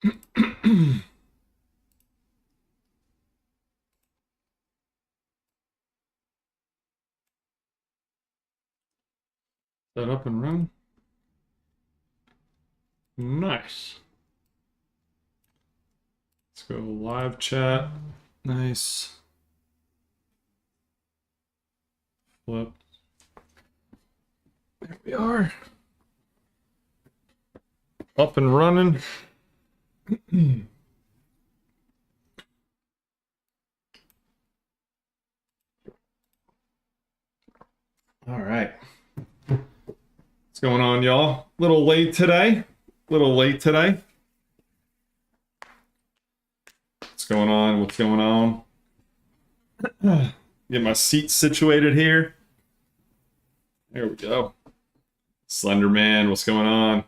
Set up and run. Nice. Let's go live chat. Nice. Flip. There we are. Up and running. All right. What's going on, y'all? Little late today. Little late today. What's going on? What's going on? Get my seat situated here. There we go. Slender Man, what's going on? A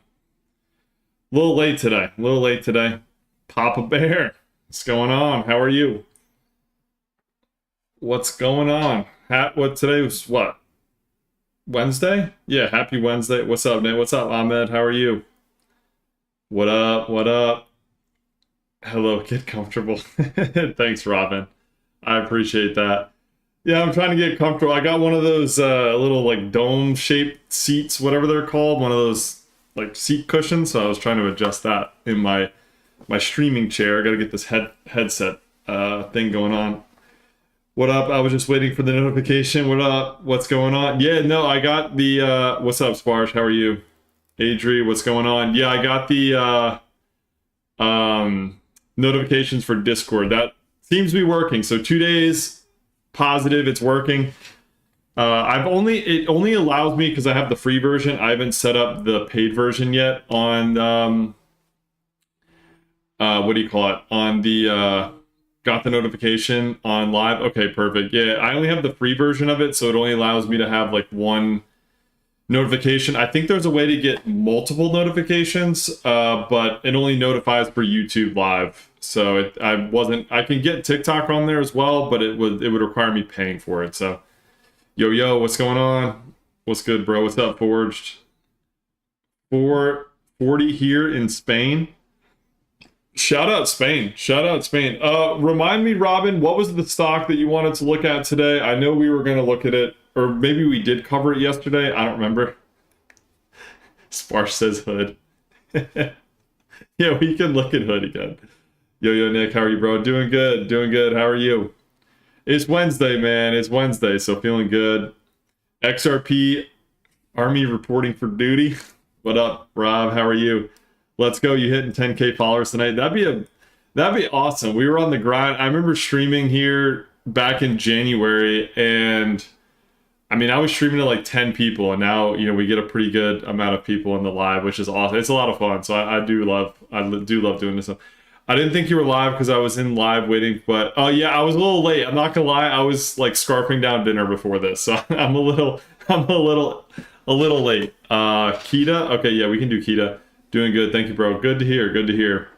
little late today. A little late today. Papa Bear, what's going on? How are you? What's going on? What today was what? Wednesday? Yeah, happy Wednesday. What's up, man? What's up, Ahmed? How are you? What up? What up? Hello, get comfortable. Thanks, Robin. I appreciate that. Yeah, I'm trying to get comfortable. I got one of those little like dome-shaped seats, whatever they're called, one of those like seat cushions. So I was trying to adjust that in my streaming chair. I got to get this headset thing going on. What up? I was just waiting for the notification. What up? What's going on? Yeah, no, I got the what's up, Sparge? How are you? Adri, what's going on? Yeah, I got the notifications for Discord. That seems to be working. So 2 days positive, it's working. It only allows me because I have the free version. I haven't set up the paid version yet on what do you call it? On the got the notification on live. Okay, perfect. Yeah, I only have the free version of it, so it only allows me to have like one notification. I think there's a way to get multiple notifications, but it only notifies for YouTube Live. So I can get TikTok on there as well, but it would require me paying for it. So yo, what's going on? What's good, bro? What's up, Forged? 440 here in Spain. Shout out Spain. Shout out Spain. Remind me, Robin, what was the stock that you wanted to look at today? I know we were going to look at it, or maybe we did cover it yesterday. I don't remember. Sparsh says Hood. Yeah, we can look at Hood again. Yo, Nick, how are you, bro? Doing good. Doing good. How are you? It's Wednesday, man. It's Wednesday, so feeling good. XRP Army reporting for duty. What up, Rob? How are you? Let's go. You hitting 10K followers tonight. That'd be awesome. We were on the grind. I remember streaming here back in January, and I mean, I was streaming to like 10 people, and now, you know, we get a pretty good amount of people in the live, which is awesome. It's a lot of fun. So I do love doing this. I didn't think you were live because I was in live waiting, but yeah, I was a little late. I'm not gonna lie. I was like scarfing down dinner before this, so I'm a little late. Kita. Okay, yeah, we can do Kita. Doing good. Thank you, bro. Good to hear. Good to hear.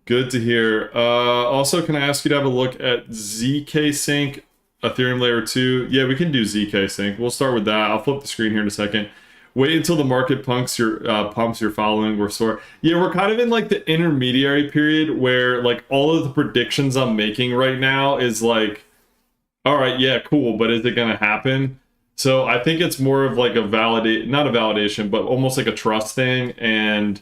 Good to hear. Also, can I ask you to have a look at ZK Sync, Ethereum Layer 2? Yeah, we can do ZK Sync. We'll start with that. I'll flip the screen here in a second. Wait until the market pumps your following. Yeah, we're kind of in like the intermediary period where like all of the predictions I'm making right now is like, all right, yeah, cool, but is it going to happen? So I think it's more of like not a validation, but almost like a trust thing. And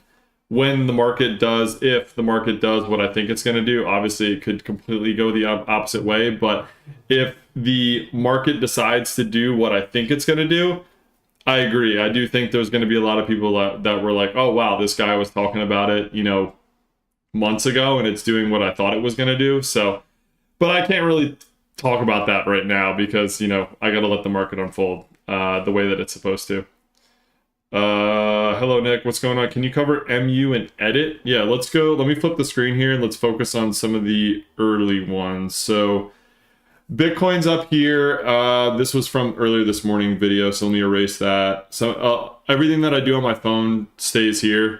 when the market does, if the market does what I think it's going to do, obviously it could completely go the opposite way. But if the market decides to do what I think it's going to do, I agree. I do think there's going to be a lot of people that were like, oh, wow, this guy was talking about it, you know, months ago, and it's doing what I thought it was going to do. So, but I can't really talk about that right now because, you know, I got to let the market unfold the way that it's supposed to. Hello, Nick. What's going on? Can you cover MU and edit? Yeah, let's go. Let me flip the screen here and let's focus on some of the early ones. So Bitcoin's up here. This was from earlier this morning video, so let me erase that. So everything that I do on my phone stays here.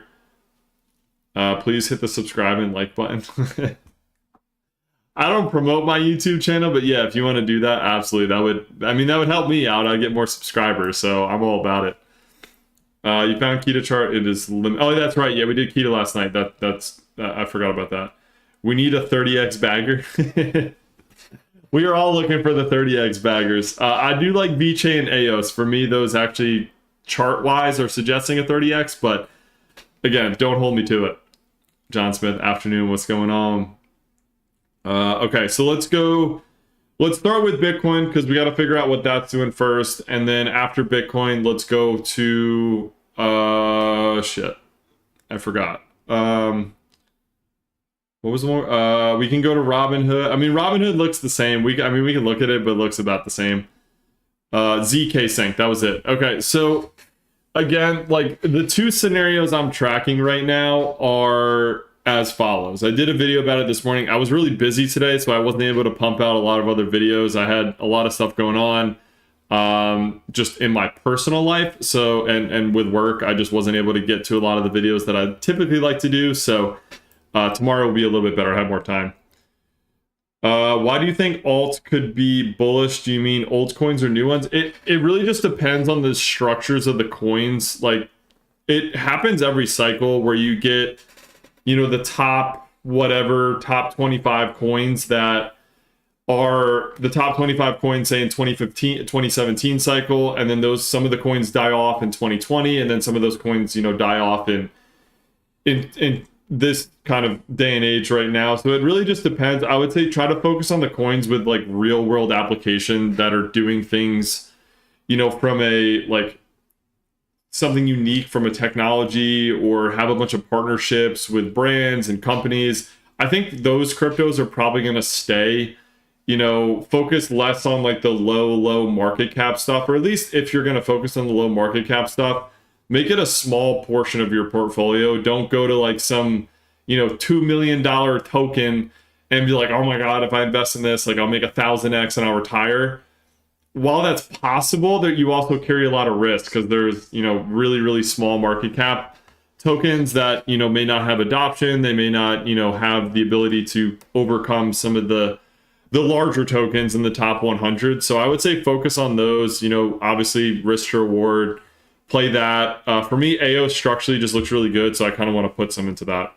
Please hit the subscribe and like button. I don't promote my YouTube channel, but yeah, if you want to do that, absolutely. That would help me out. I'd get more subscribers, so I'm all about it. You found Keto chart. It is oh, that's right. Yeah, we did Keto last night. That's I forgot about that. We need a 30x bagger. We are all looking for the 30x baggers. I do like VeChain and EOS. For me, those actually chart-wise are suggesting a 30x, but again, don't hold me to it. John Smith, afternoon, what's going on? Okay, so let's go. Let's start with Bitcoin because we got to figure out what that's doing first. And then after Bitcoin, let's go to, shit, I forgot. What was the one? We can go to Robinhood. I mean, Robinhood looks the same. We can look at it, but it looks about the same. ZK Sync, that was it. Okay, so again, like the two scenarios I'm tracking right now are as follows. I did a video about it this morning. I was really busy today, so I wasn't able to pump out a lot of other videos. I had a lot of stuff going on just in my personal life. So, and with work, I just wasn't able to get to a lot of the videos that I typically like to do. So tomorrow will be a little bit better. I have more time. Why do you think alt could be bullish? Do you mean old coins or new ones? It really just depends on the structures of the coins. Like it happens every cycle where you get, you know, the top 25 coins that are the top 25 coins, say in 2017 cycle, and then some of the coins die off in 2020, and then some of those coins, you know, die off in this kind of day and age right now. So it really just depends. I would say try to focus on the coins with like real world application that are doing things, you know, from a like something unique from a technology, or have a bunch of partnerships with brands and companies. I think those cryptos are probably going to stay, you know, focus less on like the low market cap stuff, or at least if you're going to focus on the low market cap stuff, make it a small portion of your portfolio. Don't go to like some, you know, $2 million token and be like, oh my God, if I invest in this, like I'll make 1,000x and I'll retire. While that's possible, that you also carry a lot of risk because there's, you know, really small market cap tokens that, you know, may not have adoption. They may not, you know, have the ability to overcome some of the larger tokens in the top 100. So I would say focus on those, you know, obviously risk to reward, play that. For me, EOS structurally just looks really good. So I kind of want to put some into that.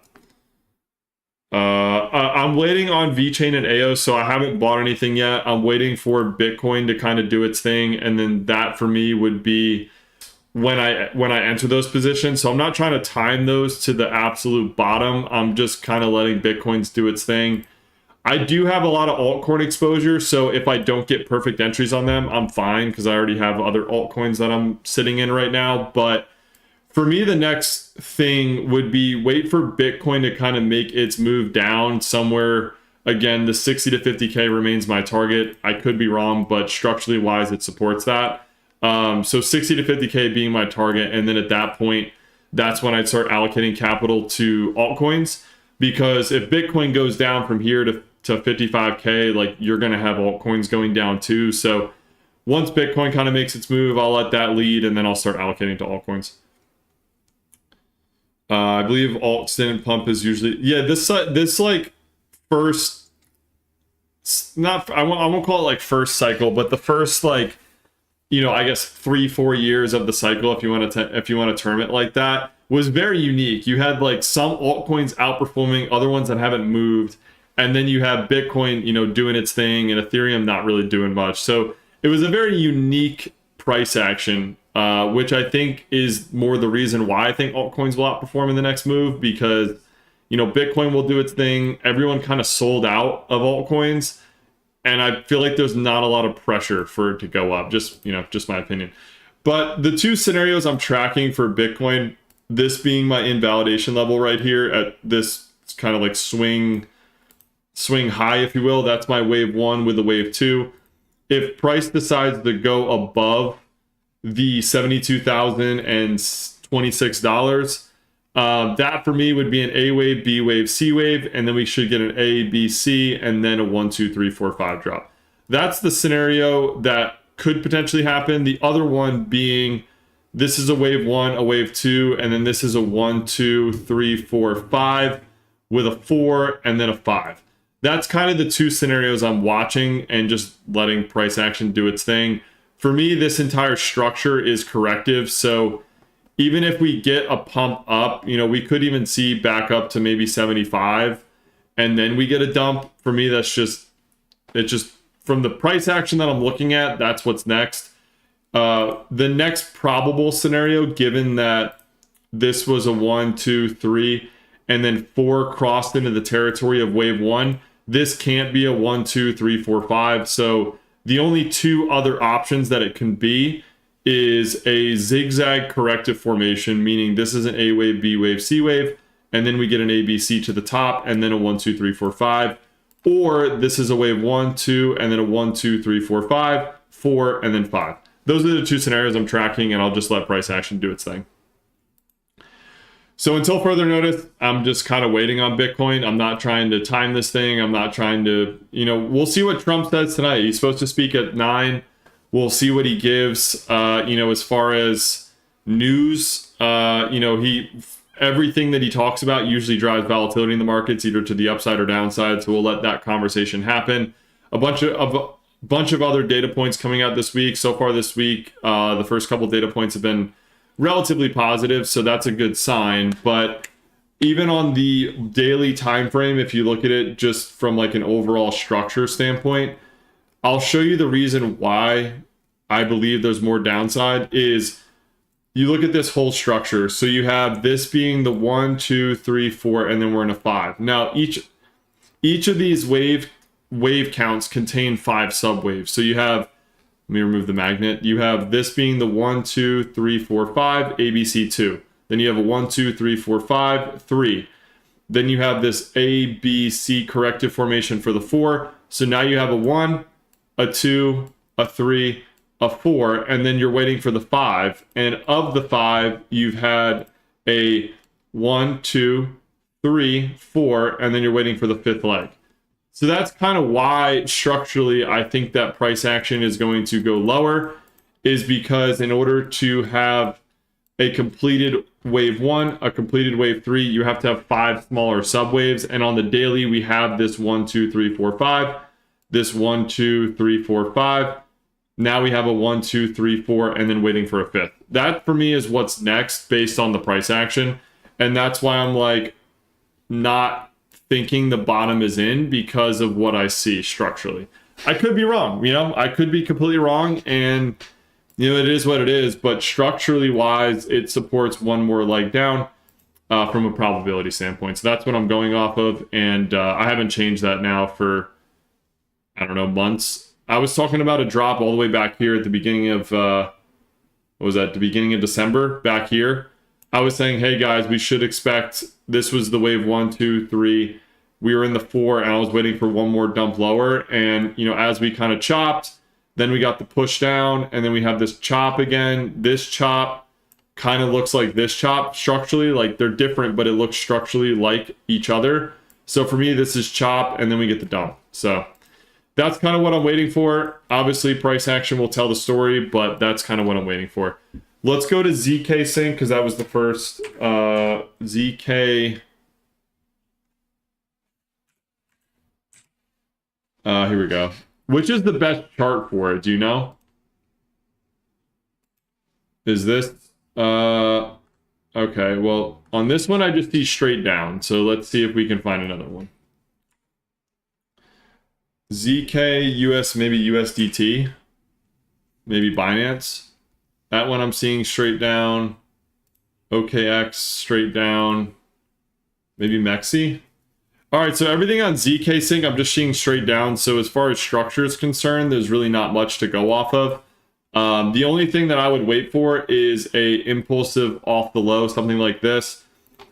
I'm waiting on VeChain and EOS, so I haven't bought anything yet. I'm waiting for Bitcoin to kind of do its thing, and then that for me would be when I enter those positions. So I'm not trying to time those to the absolute bottom. I'm just kind of letting Bitcoins do its thing. I do have a lot of altcoin exposure, so if I don't get perfect entries on them, I'm fine because I already have other altcoins that I'm sitting in right now. But for me, the next thing would be wait for Bitcoin to kind of make its move down somewhere. Again, the 60 to 50K remains my target. I could be wrong, but structurally wise, it supports that. So 60 to 50K being my target. And then at that point, that's when I'd start allocating capital to altcoins. Because if Bitcoin goes down from here to 55K, like you're going to have altcoins going down too. So once Bitcoin kind of makes its move, I'll let that lead and then I'll start allocating to altcoins. I believe alt stint pump is usually, yeah, this like first, not, I won't call it like first cycle, but the first like, you know, I guess 3-4 years of the cycle, if you want to term it like that, was very unique. You had like some altcoins outperforming other ones that haven't moved. And then you have Bitcoin, you know, doing its thing and Ethereum not really doing much. So it was a very unique price action, which I think is more the reason why I think altcoins will outperform in the next move, because, you know, Bitcoin will do its thing. Everyone kind of sold out of altcoins. And I feel like there's not a lot of pressure for it to go up. Just, you know, just my opinion. But the two scenarios I'm tracking for Bitcoin, this being my invalidation level right here at this kind of like swing high, if you will, that's my wave one with the wave two. If price decides to go above the $72,026, that for me would be an A wave, B wave, C wave, and then we should get an A, B, C, and then a 1, 2, 3, 4, 5 drop. That's the scenario that could potentially happen. The other one being this is a wave one, a wave two, and then this is a 1, 2, 3, 4, 5 with a 4 and then a 5. That's kind of the two scenarios I'm watching and just letting price action do its thing. For me, this entire structure is corrective. So even if we get a pump up, you know, we could even see back up to maybe 75 and then we get a dump. For me, that's just, it's just from the price action that I'm looking at, that's what's next. The next probable scenario, given that this was a 1, 2, 3, and then 4 crossed into the territory of wave 1, this can't be a 1, 2, 3, 4, 5. So the only two other options that it can be is a zigzag corrective formation, meaning this is an A wave, B wave, C wave, and then we get an A, B, C to the top, and then a 1, 2, 3, 4, 5. Or this is a wave 1, 2, and then a 1, 2, 3, 4, 5, 4, and then 5. Those are the two scenarios I'm tracking, and I'll just let price action do its thing. So until further notice, I'm just kind of waiting on Bitcoin. I'm not trying to time this thing. I'm not trying to, you know, we'll see what Trump says tonight. He's supposed to speak at 9. We'll see what he gives, you know, as far as news. You know, everything that he talks about usually drives volatility in the markets, either to the upside or downside. So we'll let that conversation happen. A bunch of other data points coming out this week. So far this week, the first couple data points have been relatively positive, so that's a good sign. But even on the daily time frame, if you look at it just from like an overall structure standpoint, I'll show you the reason why I believe there's more downside. Is you look at this whole structure. So you have this being the 1, 2, 3, 4, and then we're in a 5. Now each of these wave counts contain 5 subwaves. So you have, let me remove the magnet. You have this being the 1, 2, 3, 4, 5, ABC 2. Then you have a 1, 2, 3, 4, 5, 3. Then you have this A, B, C corrective formation for the 4. So now you have a 1, a 2, a 3, a 4, and then you're waiting for the 5. And of the 5, you've had a 1, 2, 3, 4, and then you're waiting for the 5th leg. So that's kind of why structurally I think that price action is going to go lower, is because in order to have a completed wave 1, a completed wave 3, you have to have 5 smaller subwaves. And on the daily, we have this 1, 2, 3, 4, 5, this 1, 2, 3, 4, 5. Now we have a 1, 2, 3, 4, and then waiting for a 5th. That for me is what's next based on the price action. And that's why I'm like not thinking the bottom is in, because of what I see structurally. I could be wrong, you know, I could be completely wrong, and you know, it is what it is, but structurally wise, it supports one more leg down from a probability standpoint. So that's what I'm going off of, and I haven't changed that now for, I don't know, months. I was talking about a drop all the way back here at the beginning of, what was that, the beginning of December, back here. I was saying, hey guys, we should expect, this was the wave 1, 2, 3. We were in the 4, and I was waiting for one more dump lower. And, you know, as we kind of chopped, then we got the push down, and then we have this chop again. This chop kind of looks like this chop structurally. Like, they're different, but it looks structurally like each other. So for me, this is chop, and then we get the dump. So that's kind of what I'm waiting for. Obviously, price action will tell the story, but that's kind of what I'm waiting for. Let's go to ZK Sync, because that was the first. ZK. Here we go. Which is the best chart for it? Do you know? Is this? Okay, well, on this one, I just see straight down. So let's see if we can find another one. ZK, US, maybe USDT. Maybe Binance. That one I'm seeing straight down. OKX, straight down. Maybe Mexi. All right, so everything on ZK Sync, I'm just seeing straight down. So as far as structure is concerned, there's really not much to go off of. The only thing that I would wait for is a impulsive off the low, something like this.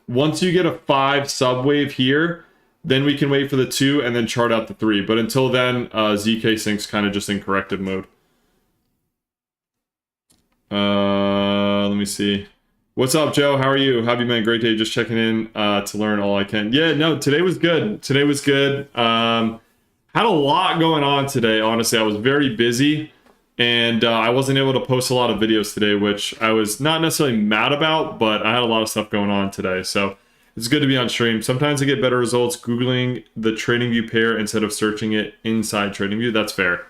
Once you get a 5 subwave here, then we can wait for the 2 and then chart out the 3. But until then, ZK Sync's kind of just in corrective mode. Let me see. What's up, Joe? How are you? How have you been? Great day. Just checking in to learn all I can. Yeah, no, today was good. Today was good. Had a lot going on today, honestly. I was very busy, and I wasn't able to post a lot of videos today, which I was not necessarily mad about, but I had a lot of stuff going on today. So it's good to be on stream. Sometimes I get better results Googling the TradingView pair instead of searching it inside TradingView. That's fair.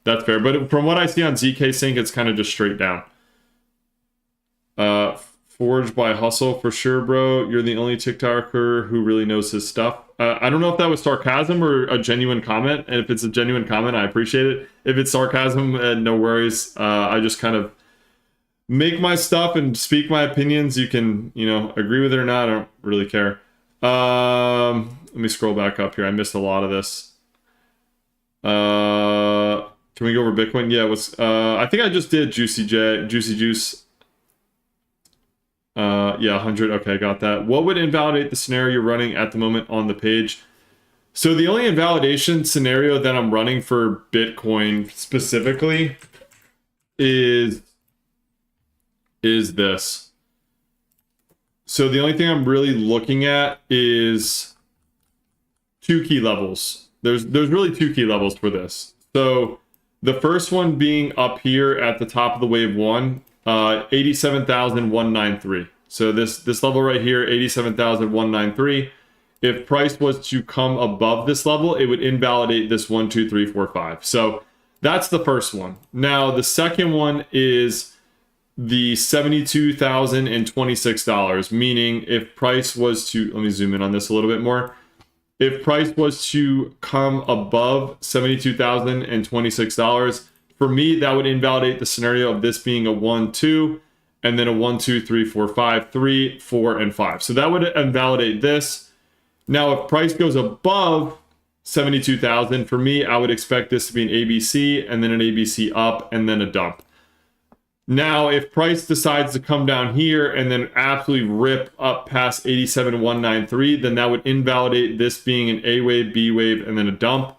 That's fair. But from what I see on ZK Sync, it's kind of just straight down. forged by hustle for sure, bro. You're the only TikToker who really knows his stuff. I don't know if that was sarcasm or a genuine comment. And if it's a genuine comment, I appreciate it. If it's sarcasm, no worries. I just kind of make my stuff and speak my opinions. You can, agree with it or not. I don't really care. Let me scroll back up here. I missed a lot of this. Can we go over Bitcoin? Yeah, I think I just did Juicy Juice. Yeah, 100. Okay, got that. What would invalidate the scenario you're running at the moment on the page? So the only invalidation scenario that I'm running for Bitcoin specifically is this. So the only thing I'm really looking at is two key levels. There's really two key levels for this. So the first one being up here at the top of the wave one, 87,193. So this level right here, 87,193. If price was to come above this level, it would invalidate this 1, 2, 3, 4, 5. So that's the first one. Now the second one is the $72,026, meaning if price was to, let me zoom in on this a little bit more. If price was to come above $72,026, for me, that would invalidate the scenario of this being a 1, 2, and then a 1, 2, 3, 4, 5, 3, 4, and 5. So that would invalidate this. Now, if price goes above 72,000, for me, I would expect this to be an ABC, and then an ABC up, and then a dump. Now, if price decides to come down here and then absolutely rip up past 87,193, then that would invalidate this being an A wave, B wave, and then a dump.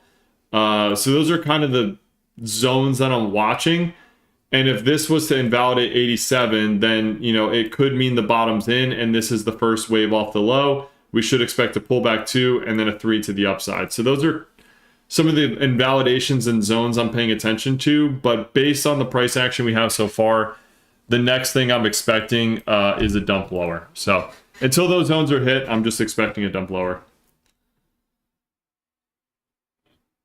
So those are kind of the zones that I'm watching. And if this was to invalidate 87, then, it could mean the bottom's in, and this is the first wave off the low. We should expect a pullback 2 and then a 3 to the upside. So those are some of the invalidations and zones I'm paying attention to, but based on the price action we have so far, the next thing I'm expecting is a dump lower. So until those zones are hit, I'm just expecting a dump lower.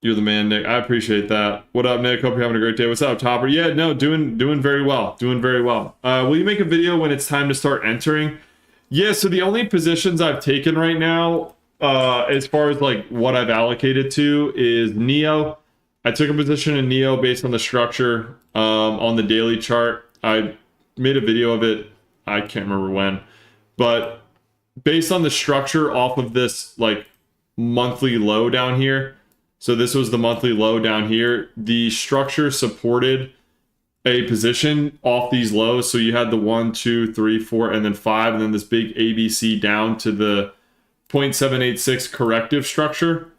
You're the man, Nick. I appreciate that. What up, Nick? Hope you're having a great day. What's up, Topper? Yeah, no, doing very well. Doing very well. Will you make a video when it's time to start entering? Yeah, so the only positions I've taken right now, as far as like what I've allocated to, is Neo. I took a position in Neo based on the structure on the daily chart. I made a video of it. I can't remember when, but based on the structure off of this like monthly low down here. So this was the monthly low down here. The structure supported a position off these lows. So you had the 1, 2, 3, 4, and then 5, and then this big ABC down to the 0.786 corrective structure,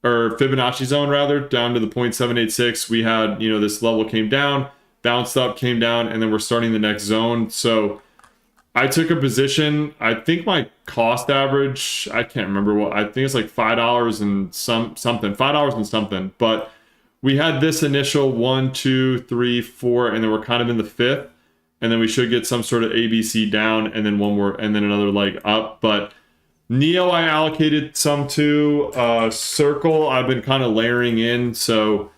or Fibonacci zone rather, down to the 0.786. We had, this level came down, bounced up, came down, and then we're starting the next zone. So I took a position. I think my cost average, I can't remember what, I think it's like $5 and something, $5 and something. But we had this initial 1, 2, 3, 4, and then we're kind of in the fifth, and then we should get some sort of ABC down, and then one more, and then another leg up. But Neo, I allocated some to. Circle, I've been kind of layering in. So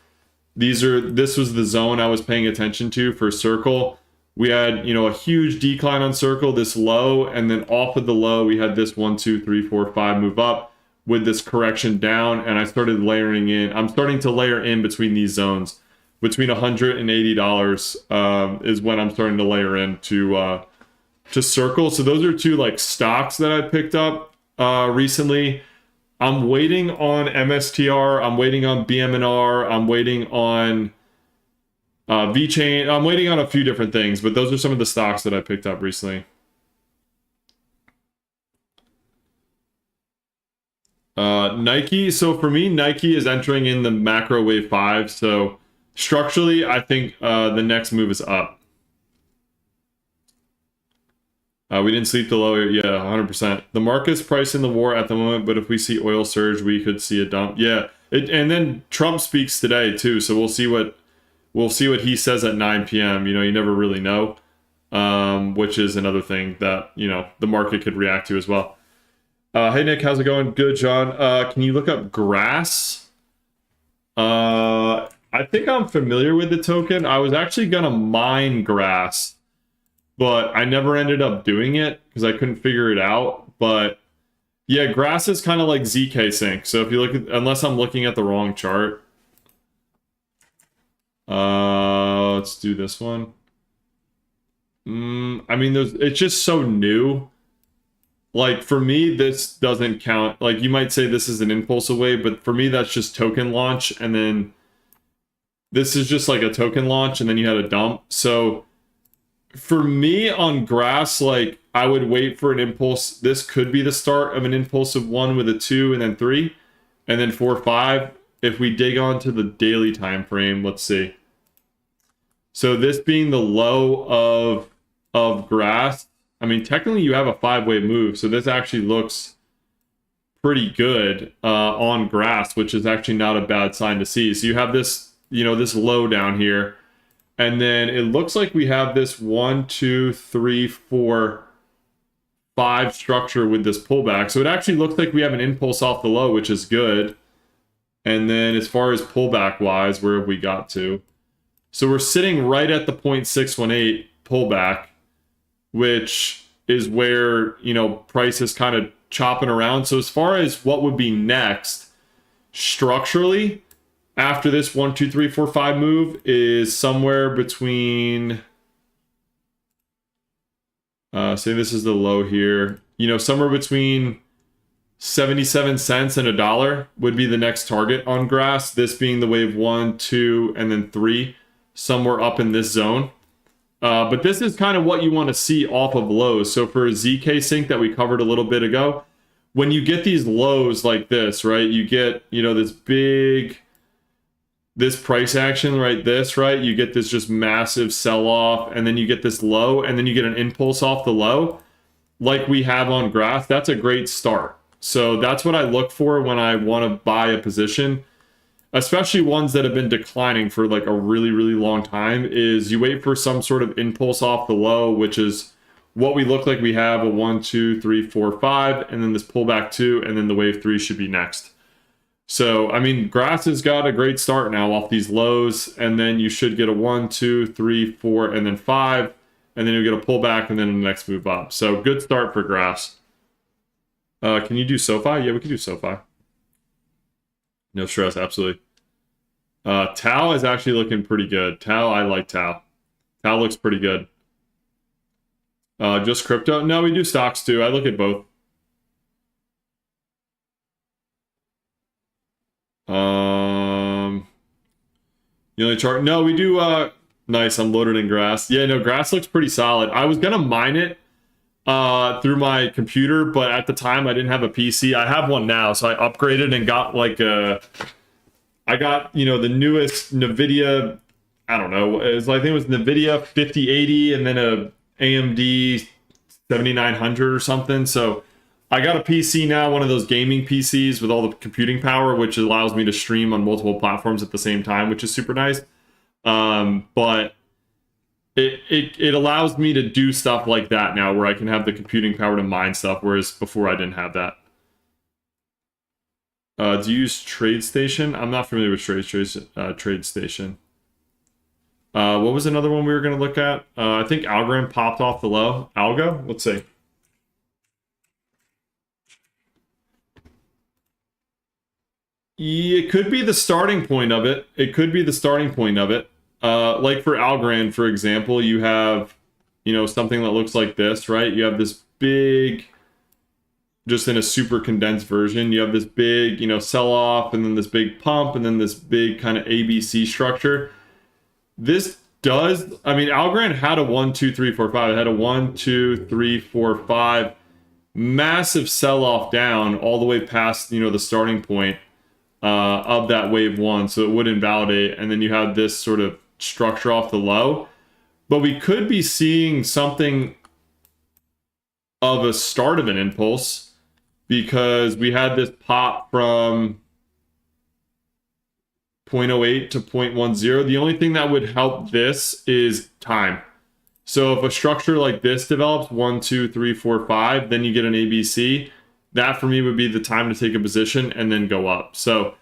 this was the zone I was paying attention to for Circle. We had, a huge decline on Circle, this low, and then off of the low, we had this 1, 2, 3, 4, 5 move up with this correction down, and I started layering in. I'm starting to layer in between these zones. Between $100 and $80 is when I'm starting to layer in to Circle. So those are two like stocks that I picked up recently. I'm waiting on MSTR. I'm waiting on BMNR. I'm waiting on VeChain. I'm waiting on a few different things, but those are some of the stocks that I picked up recently. Nike. So for me, Nike is entering in the macro wave 5. So structurally, I think the next move is up. We didn't sleep the low. Yeah, 100%. The market's pricing the war at the moment, but if we see oil surge, we could see a dump. Yeah, and then Trump speaks today too, so we'll see what he says at 9 p.m. You never really know, which is another thing that the market could react to as well. Hey Nick, how's it going? Good, John. Can you look up Grass? I think I'm familiar with the token. I was actually gonna mine Grass but I never ended up doing it because I couldn't figure it out. But yeah, grass is kind of like ZK Sync. So if you look at, unless I'm looking at the wrong chart, let's do this one. I mean, it's just so new. Like, for me, this doesn't count. Like, you might say this is an impulse away, but for me, that's just token launch. And then this is just like a token launch, and then you had a dump. So for me on grass, like, I would wait for an impulse. This could be the start of an impulsive 1 with a 2 and then 3, and then 4, 5. If we dig onto the daily time frame, let's see. So this being the low of grass, I mean, technically you have a 5-way move, so this actually looks pretty good on grass, which is actually not a bad sign to see. So you have this, you know, this low down here, and then it looks like we have this 1, 2, 3, 4, 5 structure with this pullback. So it actually looks like we have an impulse off the low, which is good. And then as far as pullback wise, where have we got to? So we're sitting right at the 0.618 pullback, which is where, you know, price is kind of chopping around. So as far as what would be next structurally after this 1, 2, 3, 4, 5 move is somewhere between, say this is the low here, you know, somewhere between 77 cents and $1 would be the next target on grass. This being the wave 1, 2, and then 3, somewhere up in this zone. But this is kind of what you want to see off of lows. So for a ZK sync that we covered a little bit ago, when you get these lows like this, right, you get, you know, this price action, right, right? You get this just massive sell-off, and then you get this low, and then you get an impulse off the low, like we have on grass. That's a great start. So that's what I look for when I want to buy a position, especially ones that have been declining for like a really, really long time, is you wait for some sort of impulse off the low, which is what we look like we have a 1, 2, 3, 4, 5, and then this pullback 2, and then the wave 3 should be next. So, I mean, grass has got a great start now off these lows, and then you should get a 1, 2, 3, 4, and then 5, and then you get a pullback, and then the next move up. So, good start for grass. Can you do SoFi? Yeah, we can do SoFi. No stress, absolutely. Tau is actually looking pretty good. Tau, I like Tau. Tau looks pretty good. Just crypto? No, we do stocks too. I look at both. The only chart? No, we do. Nice, I'm loaded in grass. Yeah, no, grass looks pretty solid. I was gonna mine it through my computer, but at the time I didn't have a PC. I have one now, so I upgraded and got like I got, you know, the newest NVIDIA, I don't know, I think it was NVIDIA 5080 and then a AMD 7900 or something. So I got a PC now, one of those gaming PCs with all the computing power, which allows me to stream on multiple platforms at the same time, which is super nice. But it allows me to do stuff like that now, where I can have the computing power to mine stuff, whereas before I didn't have that. Do you use TradeStation? I'm not familiar with TradeStation. What was another one we were going to look at? I think Algorand popped off the low. Algo? Let's see. It could be the starting point of it. It could be the starting point of it. Like for Algorand, for example, you have, you know, something that looks like this, right? You have this big, just in a super condensed version, you have this big, you know, sell off, and then this big pump, and then this big kind of ABC structure. This does, I mean, Algorand had a 1, 2, 3, 4, 5. It had a 1, 2, 3, 4, 5 massive sell off down all the way past, you know, the starting point of that wave 1, so it would invalidate, and then you have this sort of structure off the low. But we could be seeing something of a start of an impulse, because we had this pop from 0.08 to 0.10. The only thing that would help this is time. So if a structure like this develops, 1, 2, 3, 4, 5, then you get an ABC. That for me would be the time to take a position and then go up. So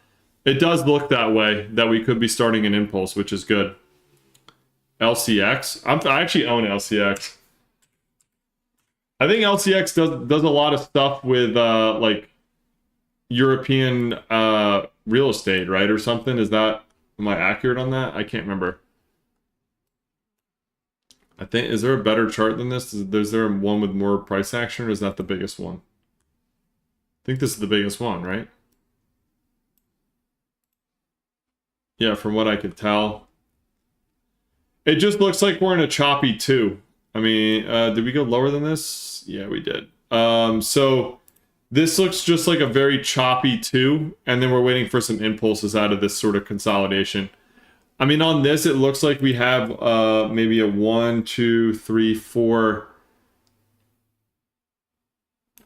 it does look that way, that we could be starting an impulse, which is good. LCX. I actually own LCX. I think LCX does a lot of stuff with like European real estate, right, or something. Am I accurate on that? I can't remember. I think, is there a better chart than this? Is there one with more price action, or is that the biggest one? I think this is the biggest one, right? Yeah, from what I could tell. It just looks like we're in a choppy 2. I mean, did we go lower than this? Yeah, we did. So this looks just like a very choppy 2, and then we're waiting for some impulses out of this sort of consolidation. I mean, on this, it looks like we have maybe a 1, 2, 3, 4.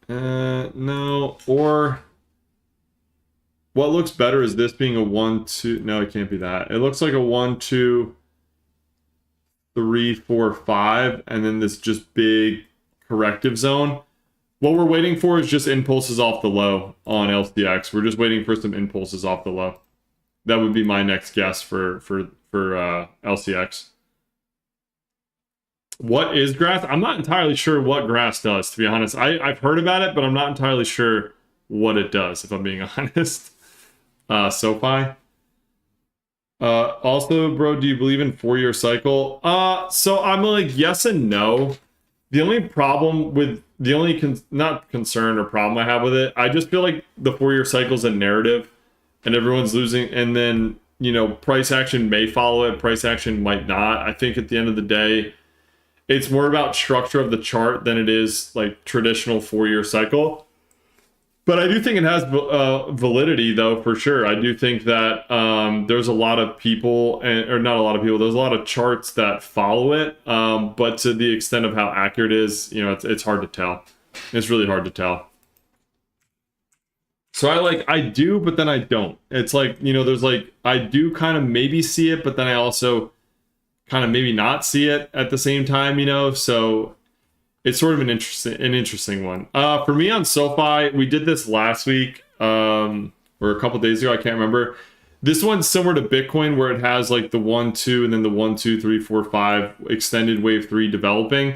No, or what looks better is this being a 1, 2. No, it can't be that. It looks like a 1, 2, 3, 4, 5, and then this just big corrective zone. What we're waiting for is just impulses off the low on LCX. We're just waiting for some impulses off the low. That would be my next guess for LCX. What is grass? I'm not entirely sure what grass does, to be honest. I've heard about it, but I'm not entirely sure what it does, if I'm being honest. SoFi. Also, bro, do you believe in 4-year cycle? So I'm like, yes and no. The only problem with not concern or problem I have with it, I just feel like the 4-year cycle is a narrative, and everyone's losing, and then, you know, price action may follow it, price action might not. I think at the end of the day, it's more about structure of the chart than it is like traditional 4-year cycle. But I do think it has validity, though, for sure. I do think that there's a lot of people, or not a lot of people, there's a lot of charts that follow it. But to the extent of how accurate it is, you know, it's hard to tell. It's really hard to tell. So I do, but then I don't. It's like, you know, there's like, I do kind of maybe see it, but then I also kind of maybe not see it at the same time, you know? So it's sort of an interesting one. For me on SoFi, we did this last week, or a couple days ago, I can't remember. This one's similar to Bitcoin, where it has like the 1, 2, and then the 1, 2, 3, 4, 5 extended wave 3 developing.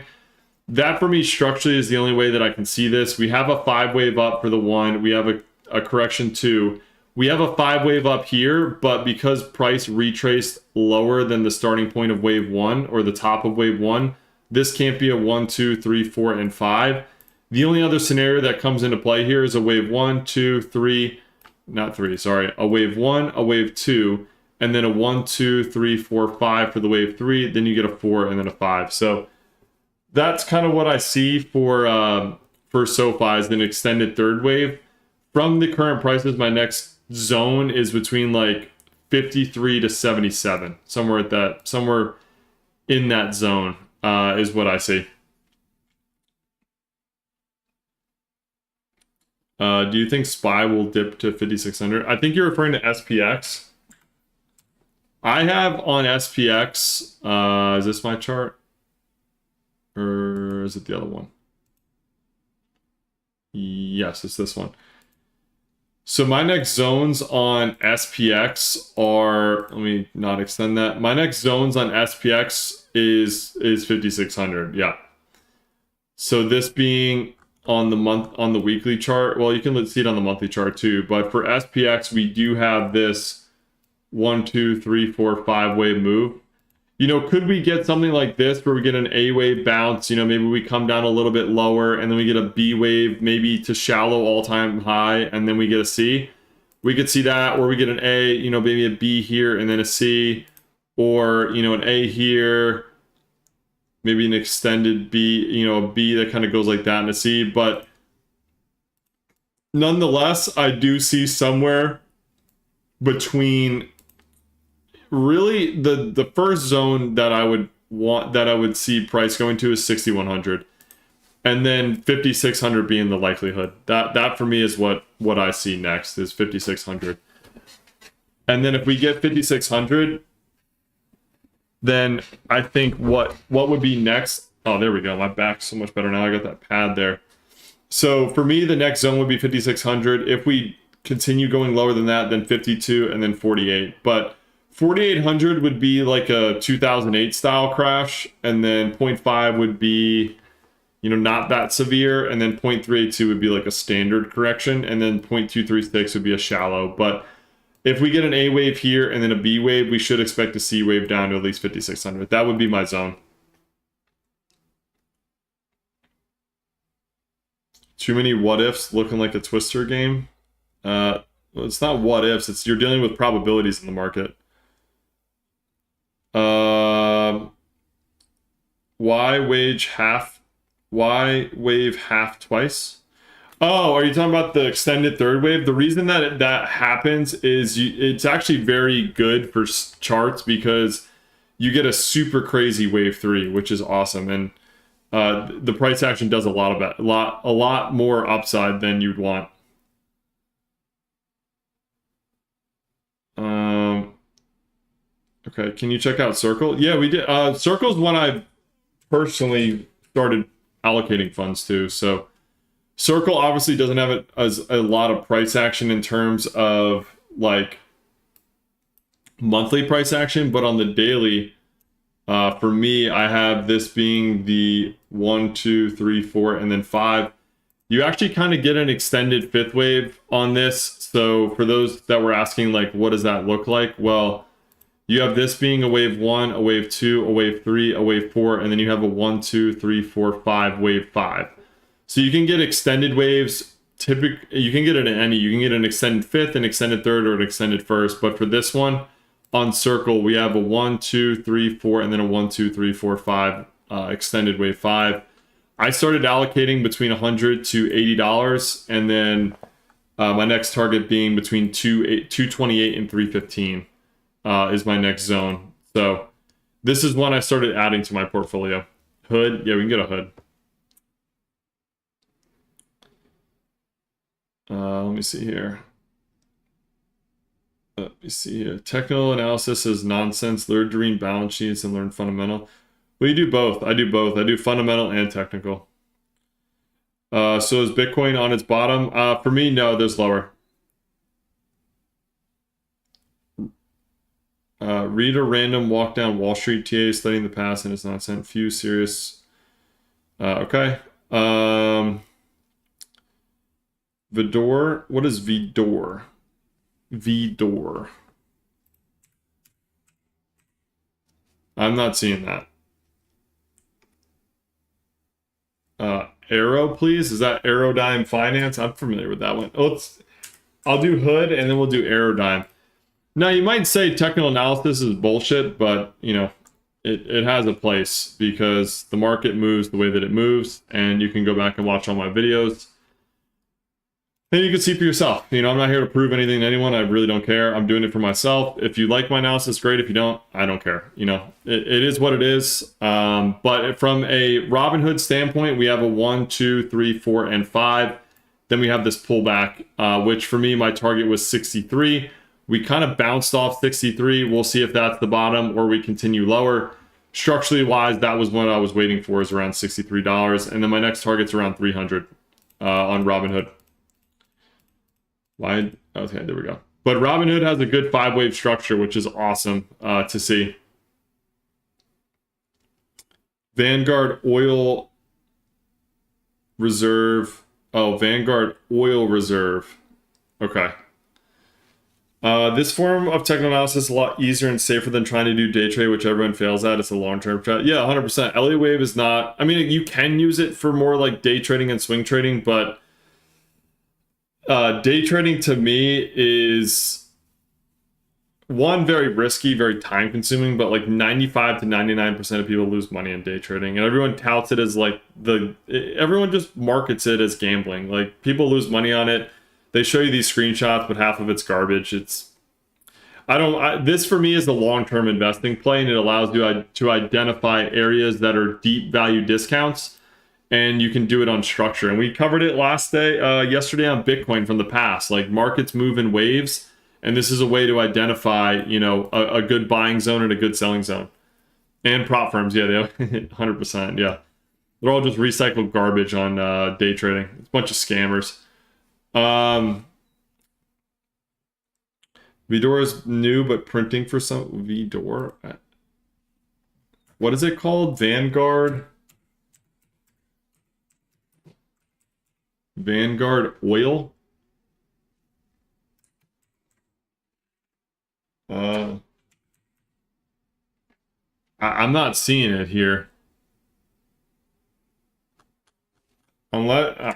That for me structurally is the only way that I can see this. We have a 5 wave up for the 1. We have a correction 2. We have a 5 wave up here, but because price retraced lower than the starting point of wave 1 or the top of wave 1, this can't be a 1, 2, 3, 4, and 5. The only other scenario that comes into play here is a wave 1, 2, 3, not 3, sorry, a wave 1, a wave 2, and then a 1, 2, 3, 4, 5 for the wave 3. Then you get a 4 and then a 5. So that's kind of what I see for SoFi as an extended third wave. From the current prices, my next zone is between like 53 to 77, somewhere in that zone is what I see. Do you think SPY will dip to 5,600? I think you're referring to SPX. I have on SPX, is this my chart? Or is it the other one? Yes, it's this one. So my next zones on SPX are, let me not extend that. My next zones on SPX is 5,600. Yeah. So this being on the weekly chart, well, you can see it on the monthly chart too, but for SPX, we do have this 1, 2, 3, 4, 5 wave move. You know, could we get something like this where we get an A wave bounce? You know, maybe we come down a little bit lower and then we get a B wave, maybe to shallow all-time high, and then we get a C. We could see that, or we get an A, you know, maybe a B here and then a C, or, you know, an A here, maybe an extended B, you know, a B that kind of goes like that and a C. But nonetheless, I do see somewhere between, really, the first zone that I would see price going to is 6,100, and then 5,600 being the likelihood. That for me is what I see next, is 5,600. And then if we get 5,600, then I think what would be next. Oh, there we go. My back's so much better now. I got that pad there. So for me, the next zone would be 5,600. If we continue going lower than that, then 52 and then 48. But 4,800 would be like a 2008 style crash, and then 0.5 would be, you know, not that severe, and then 0.382 would be like a standard correction, and then 0.236 would be a shallow. But if we get an A wave here and then a B wave, we should expect a C wave down to at least 5,600. That would be my zone. Too many what ifs, looking like a twister game. Well, it's not what ifs, it's you're dealing with probabilities in the market. Why wave half twice? Oh, are you talking about the extended third wave? The reason that that happens is it's actually very good for charts because you get a super crazy wave 3, which is awesome, and the price action does a lot more upside than you'd want. Okay, can you check out Circle? Yeah, we did. Circle's one I've personally started allocating funds to. So Circle obviously doesn't have a lot of price action in terms of like monthly price action, but on the daily, for me, I have this being the 1, 2, 3, 4, and then 5. You actually kind of get an extended fifth wave on this. So for those that were asking, like, what does that look like? Well, you have this being a wave 1, a wave 2, a wave 3, a wave 4, and then you have a 1, 2, 3, 4, 5, wave 5. So you can get extended waves. Typically, you can get it in any. You can get an extended fifth, an extended third, or an extended first. But for this one, on Circle, we have a 1, 2, 3, 4, and then a 1, 2, 3, 4, 5 extended wave 5. I started allocating between $100 to $80, and then my next target being between 228 and 315 is my next zone. So this is one I started adding to my portfolio. Hood, yeah, we can get a hood. Let me see here. Let me see here. Technical analysis is nonsense. Learn to read balance sheets and learn fundamental. Well, you do both. I do both. I do fundamental and technical. So is Bitcoin on its bottom? For me, no, there's lower. Read a random walk down Wall Street. TA studying the past and it's nonsense. Few serious. Okay. Vidor. What is Vidor? Vidor. I'm not seeing that. Arrow, please. Is that Aerodime Finance? I'm familiar with that one. Oh, I'll do Hood and then we'll do Aerodime. Now, you might say technical analysis is bullshit, but, you know, it has a place because the market moves the way that it moves, and you can go back and watch all my videos. And you can see for yourself. You know, I'm not here to prove anything to anyone. I really don't care. I'm doing it for myself. If you like my analysis, great. If you don't, I don't care. You know, it is what it is. But from a Robinhood standpoint, we have a 1, 2, 3, 4, and 5. Then we have this pullback, which for me, my target was 63. We kind of bounced off 63. We'll see if that's the bottom or we continue lower. Structurally wise, that was what I was waiting for, is around $63. And then my next target's around 300 on Robinhood. Why? Okay, there we go. But Robinhood has a good 5-wave structure, which is awesome to see. Vanguard Oil Reserve. Oh, Vanguard Oil Reserve. Okay. This form of technical analysis is a lot easier and safer than trying to do day trade, which everyone fails at. It's a long-term trade. Yeah, 100%. Elliott Wave is not... I mean, you can use it for more like day trading and swing trading, but day trading to me is, one, very risky, very time-consuming, but like 95 to 99% of people lose money in day trading, and everyone touts it as like everyone just markets it as gambling. Like, people lose money on it. They show you these screenshots, but half of it's garbage. This for me is a long-term investing play, and it allows you to identify areas that are deep value discounts, and you can do it on structure. And we covered it yesterday on Bitcoin from the past. Like, markets move in waves, and this is a way to identify, you know, a good buying zone and a good selling zone. And prop firms, yeah, they have 100%, yeah. They're all just recycled garbage on day trading. It's a bunch of scammers. Vidor is new, but printing for some Vidor. What is it called? Vanguard Vanguard Oil. I'm not seeing it here. Unless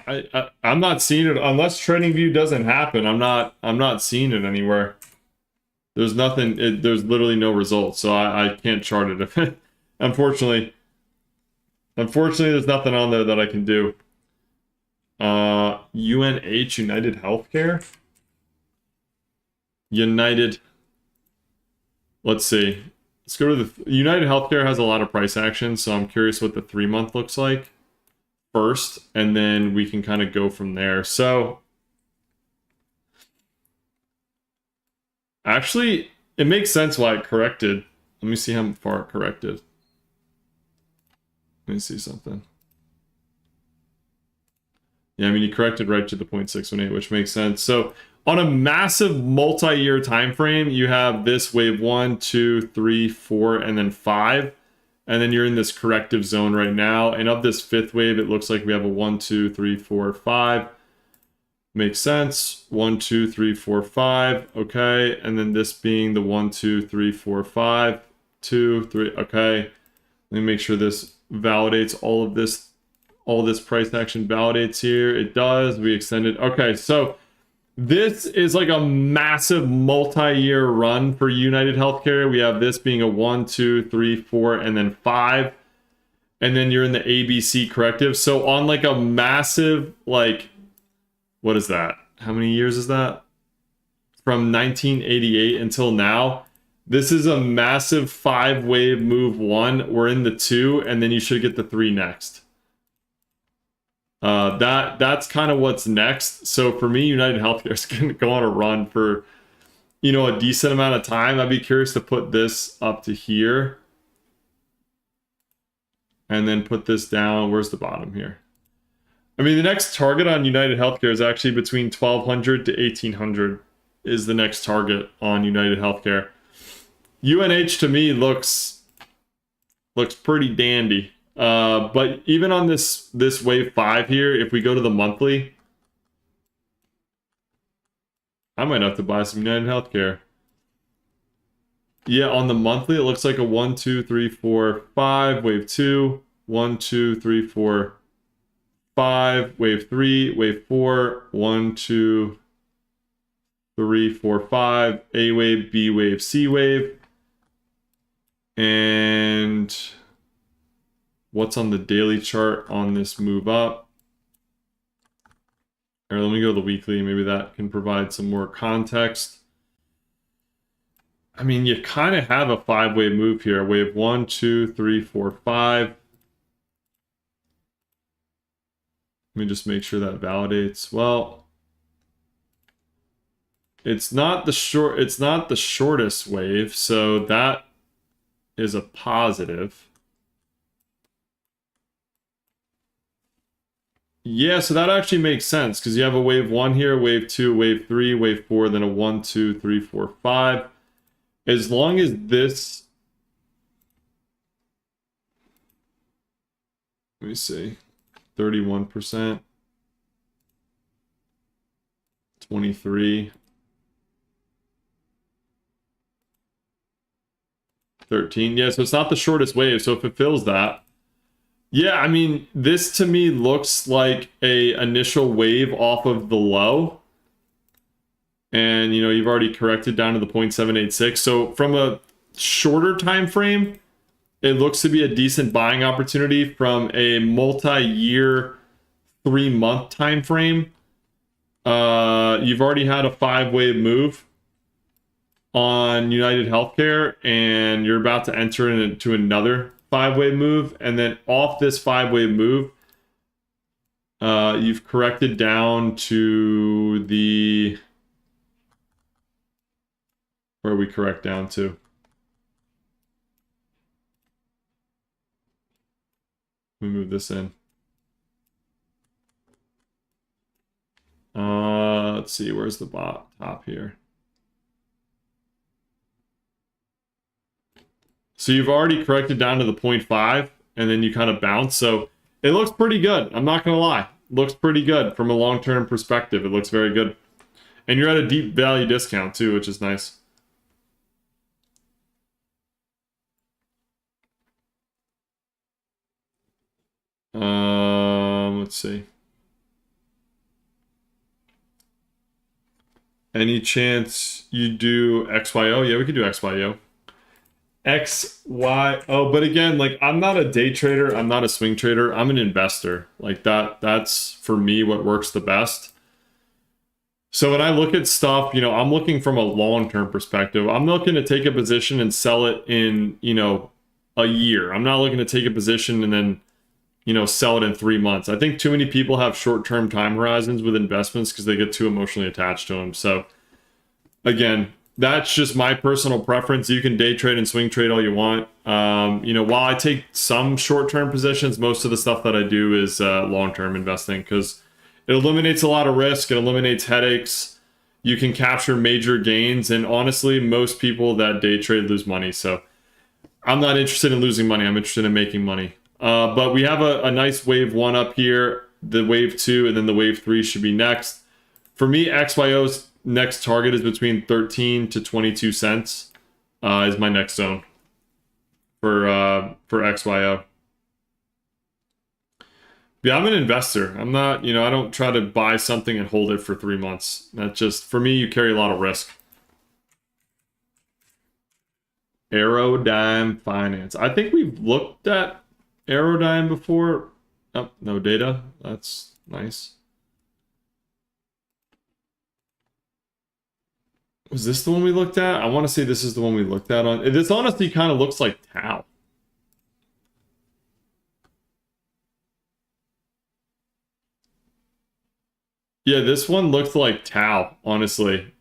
I'm not seeing it unless TradingView doesn't happen. I'm not seeing it anywhere. There's nothing. There's literally no results, so I can't chart it. Unfortunately, there's nothing on there that I can do. UNH, United Healthcare. United. Let's see. Let's go to the United Healthcare has a lot of price action, so I'm curious what the 3-month looks like first, and then we can kind of go from there. So actually, it makes sense why it corrected. Let me see how far it corrected. Let me see something. Yeah, I mean, you corrected right to the 0.618, which makes sense. So on a massive multi-year time frame, you have this wave 1, 2, 3, 4, and then 5. And then you're in this corrective zone right now. And of this 5th wave, it looks like we have a 1, 2, 3, 4, 5. Makes sense. 1, 2, 3, 4, 5. Okay. And then this being the 1, 2, 3, 4, 5. 2, 3. Okay. Let me make sure this validates all of this. All this price action validates here. It does. We extended. Okay. So this is like a massive multi-year run for United Healthcare. We have this being a 1, 2, 3, 4, and then 5. And then you're in the ABC corrective. So on like a massive, like, what is that? How many years is that? From 1988 until now. This is a massive 5-wave move 1. We're in the 2, and then you should get the 3 next. That's kind of what's next. So for me, United Healthcare is going to go on a run for, you know, a decent amount of time. I'd be curious to put this up to here. And then put this down. Where's the bottom here? I mean, the next target on United Healthcare is actually between 1,200 to 1,800 is the next target on United Healthcare. UNH to me looks pretty dandy. But even on this wave 5 here, if we go to the monthly, I might have to buy some United Healthcare. Yeah, on the monthly, it looks like a 1, 2, 3, 4, 5, wave 2, 1, 2, 3, 4, 5, wave 3, wave 4, 1, 2, 3, 4, 5, A wave, B wave, C wave. And what's on the daily chart on this move up? All right, let me go to the weekly. Maybe that can provide some more context. I mean, you kind of have a 5-wave move here. Wave 1, 2, 3, 4, 5. Let me just make sure that validates. Well, it's not the shortest wave, so that is a positive. Yeah, so that actually makes sense because you have a wave 1 here, wave 2, wave 3, wave 4, then a 1, 2, 3, 4, 5. As long as this, let me see, 31%, 23, 13. Yeah, so it's not the shortest wave. So if it fills that, yeah, I mean, this to me looks like a initial wave off of the low. And, you know, you've already corrected down to the 0.786. So from a shorter time frame, it looks to be a decent buying opportunity. From a multi-year 3-month time frame, you've already had a 5-wave move on United Healthcare, and you're about to enter into another 5-wave move. And then off this 5-wave move, you've corrected down to the, where we correct down to. Let me move this in. Let's see, where's the top here? So you've already corrected down to the 0.5, and then you kind of bounce. So it looks pretty good. I'm not going to lie. looks pretty good from a long-term perspective. It looks very good. And you're at a deep value discount too, which is nice. Let's see. Any chance you do XYO? Yeah, we could do XYO. XYO, but again, like I'm not a day trader, I'm not a swing trader, I'm an investor. Like that's for me what works the best. So when I look at stuff, you know, I'm looking from a long-term perspective. I'm looking to take a position and sell it in, you know, a year. I'm not looking to take a position and then, you know, sell it in 3 months. I think too many people have short-term time horizons with investments because they get too emotionally attached to them. So again, that's just my personal preference. You can day trade and swing trade all you want. You know, while I take some short-term positions, most of the stuff that I do is long-term investing because it eliminates a lot of risk. It eliminates headaches. You can capture major gains. And honestly, most people that day trade lose money. So I'm not interested in losing money. I'm interested in making money. But we have a nice wave 1 up here, the wave 2, and then the wave 3 should be next. For me, XYO's next target is between 13 to 22 cents is my next zone for XYO. Yeah, I'm an investor. I'm not, you know, I don't try to buy something and hold it for 3 months. That just, for me, you carry a lot of risk. Aerodime Finance. I think we've looked at Aerodime before. Oh, no data. That's nice. Was this the one we looked at? I want to say this is the one we looked at on. This honestly kind of looks like Tau. Yeah, this one looked like Tau, honestly.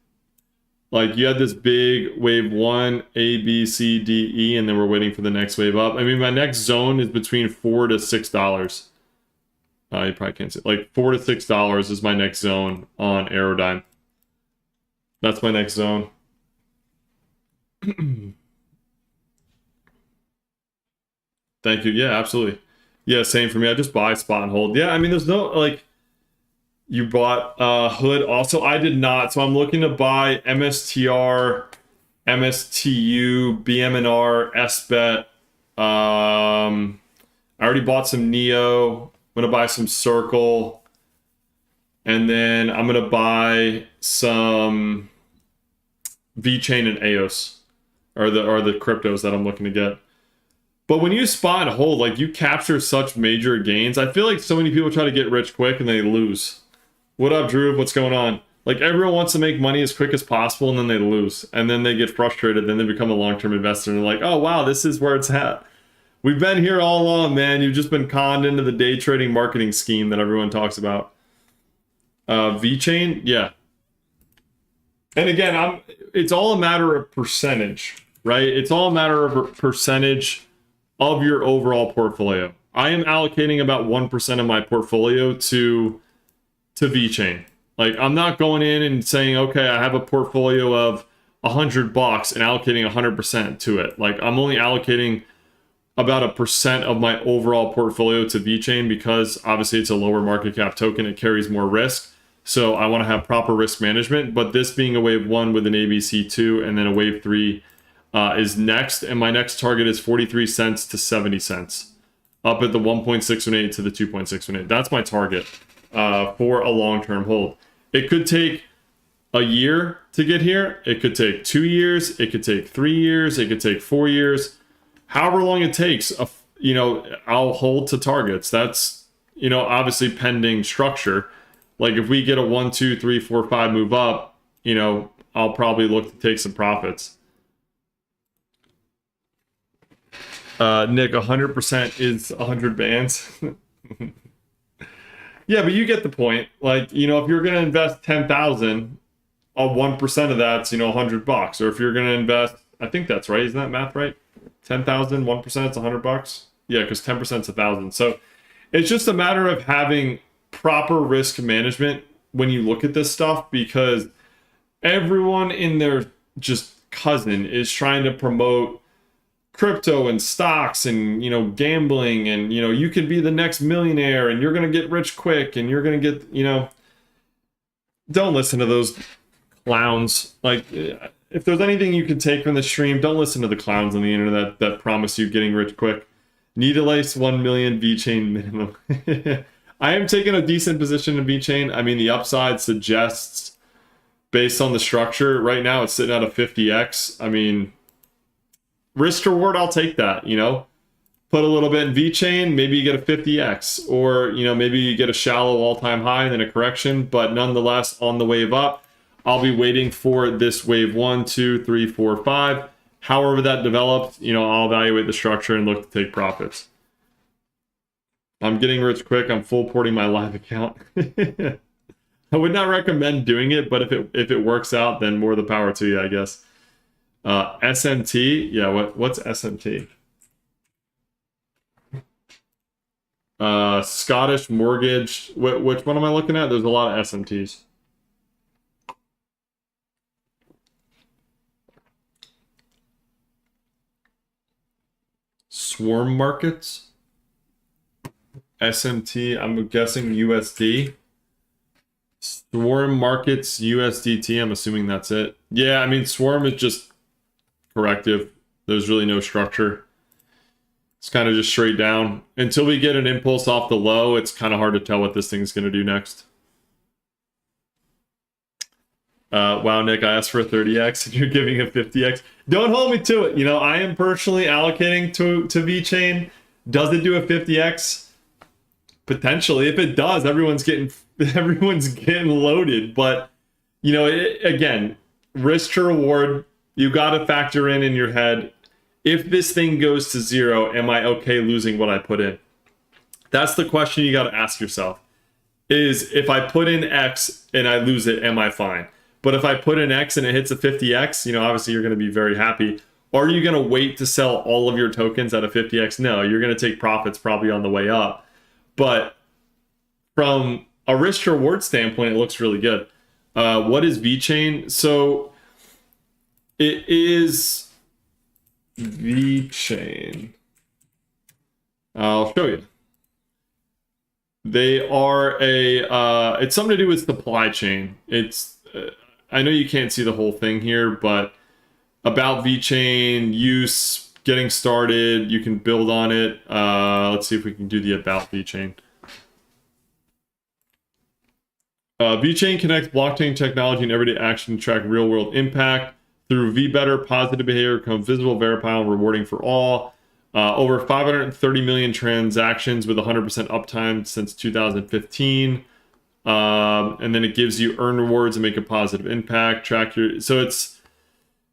Like you had this big wave 1, A, B, C, D, E, and then we're waiting for the next wave up. I mean, my next zone is between $4 to $6. You probably can't see. Like $4 to $6 is my next zone on Aerodime. That's my next zone. Thank you. Yeah, absolutely. Yeah, same for me. I just buy, spot, and hold. Yeah, I mean, there's no, like, you bought Hood. Also, I did not. So I'm looking to buy MSTR, MSTU, BMNR, SBET. I already bought some Neo. I'm going to buy some Circle. And then I'm going to buy some VeChain and EOS are the cryptos that I'm looking to get. But when you spot and hold, like you capture such major gains. I feel like so many people try to get rich quick and they lose. What up, Drew? What's going on? Like everyone wants to make money as quick as possible and then they lose. And then they get frustrated. Then they become a long-term investor and they're like, oh, wow, this is where it's at. We've been here all along, man. You've just been conned into the day trading marketing scheme that everyone talks about. VeChain, yeah. And again, it's all a matter of percentage, right? It's all a matter of a percentage of your overall portfolio. I am allocating about 1% of my portfolio to VeChain. Like I'm not going in and saying, okay, I have a portfolio of $100 and allocating 100% to it. Like I'm only allocating about 1% of my overall portfolio to VeChain because obviously it's a lower market cap token. It carries more risk. So I want to have proper risk management, but this being a wave 1 with an ABC2 and then a wave 3 is next. And my next target is 43 cents to 70 cents up at the 1.618 to the 2.618. That's my target for a long-term hold. It could take a year to get here. It could take 2 years. It could take 3 years. It could take 4 years. However long it takes, you know, I'll hold to targets. That's, you know, obviously pending structure. Like if we get a 1, 2, 3, 4, 5 move up, you know, I'll probably look to take some profits. Nick, 100% is 100 bands. Yeah, but you get the point. Like, you know, if you're going to invest 10,000, 1% of that's, you know, $100. Or if you're going to invest, I think that's right. Isn't that math right? 10,000, 1% it's $100. Yeah, because 10% is 1,000. So it's just a matter of having proper risk management when you look at this stuff, because everyone in their just cousin is trying to promote crypto and stocks and, you know, gambling and, you know, you could be the next millionaire and you're going to get rich quick and you're going to get, you know, don't listen to those clowns. Like, if there's anything you can take from the stream, don't listen to the clowns on the internet that promise you getting rich quick. Need at least 1 million VeChain minimum. I am taking a decent position in VeChain. I mean, the upside suggests, based on the structure, right now it's sitting at a 50x. I mean, risk reward, I'll take that, you know? Put a little bit in VeChain, maybe you get a 50x, or, you know, maybe you get a shallow all-time high and then a correction, but nonetheless, on the wave up, I'll be waiting for this wave 1, 2, 3, 4, 5. However that develops, you know, I'll evaluate the structure and look to take profits. I'm getting rich quick. I'm full porting my live account. I would not recommend doing it, but if it works out, then more the power to you, I guess. SMT, yeah. What's SMT? Scottish mortgage. Which one am I looking at? There's a lot of SMTs. Swarm markets. SMT, I'm guessing USD. Swarm markets, USDT, I'm assuming that's it. Yeah, I mean, Swarm is just corrective. There's really no structure. It's kind of just straight down. Until we get an impulse off the low, it's kind of hard to tell what this thing's going to do next. Wow, Nick, I asked for a 30x and you're giving a 50x. Don't hold me to it. You know, I am personally allocating to VeChain. Does it do a 50x? Potentially. If it does, everyone's getting loaded. But, you know, again, risk to reward, you got to factor in your head, if this thing goes to 0, am I okay losing what I put in? That's the question you got to ask yourself. Is, if I put in X and I lose it, am I fine? But if I put in X and it hits a 50x, you know, obviously you're going to be very happy. Are you going to wait to sell all of your tokens at a 50x? No, you're going to take profits probably on the way up. But from a risk to reward standpoint, it looks really good. What is VeChain? So it is VeChain. I'll show you. They are it's something to do with supply chain. It's I know you can't see the whole thing here, but about VeChain, use, getting started, you can build on it. Let's see if we can do the about VeChain. VeChain connects blockchain technology and everyday action to track real-world impact. Through VBetter, positive behavior becomes visible, verifiable, and rewarding for all. Over 530 million transactions with 100% uptime since 2015. And then it gives you earn rewards and make a positive impact. Track your... So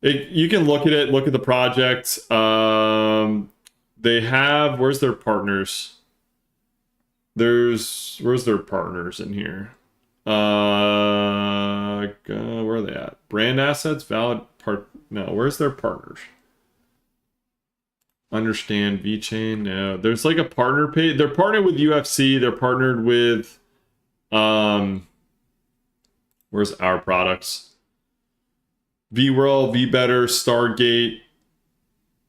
you can look at it, look at the project. They have... Where's their partners? Where's their partners in here? Where are they at? Brand assets, valid part. No, where's their partners? Understand VeChain. No, there's like a partner page. They're partnered with UFC. They're partnered with where's our products? VWorld, VBetter, Stargate,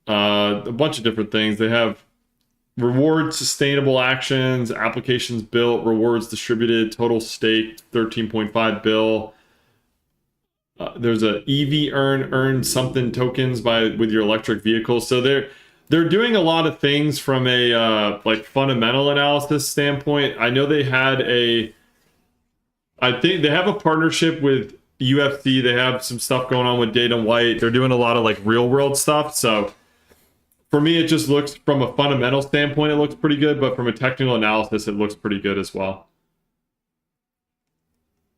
a bunch of different things. They have reward sustainable actions, applications built, rewards distributed, total stake 13.5 bill. There's a EV earn something tokens with your electric vehicles. So they're doing a lot of things from a like fundamental analysis standpoint. I know they had I think they have a partnership with UFC. They have some stuff going on with Data White. They're doing a lot of like real world stuff. So for me, it just looks, from a fundamental standpoint, it looks pretty good, but from a technical analysis, it looks pretty good as well.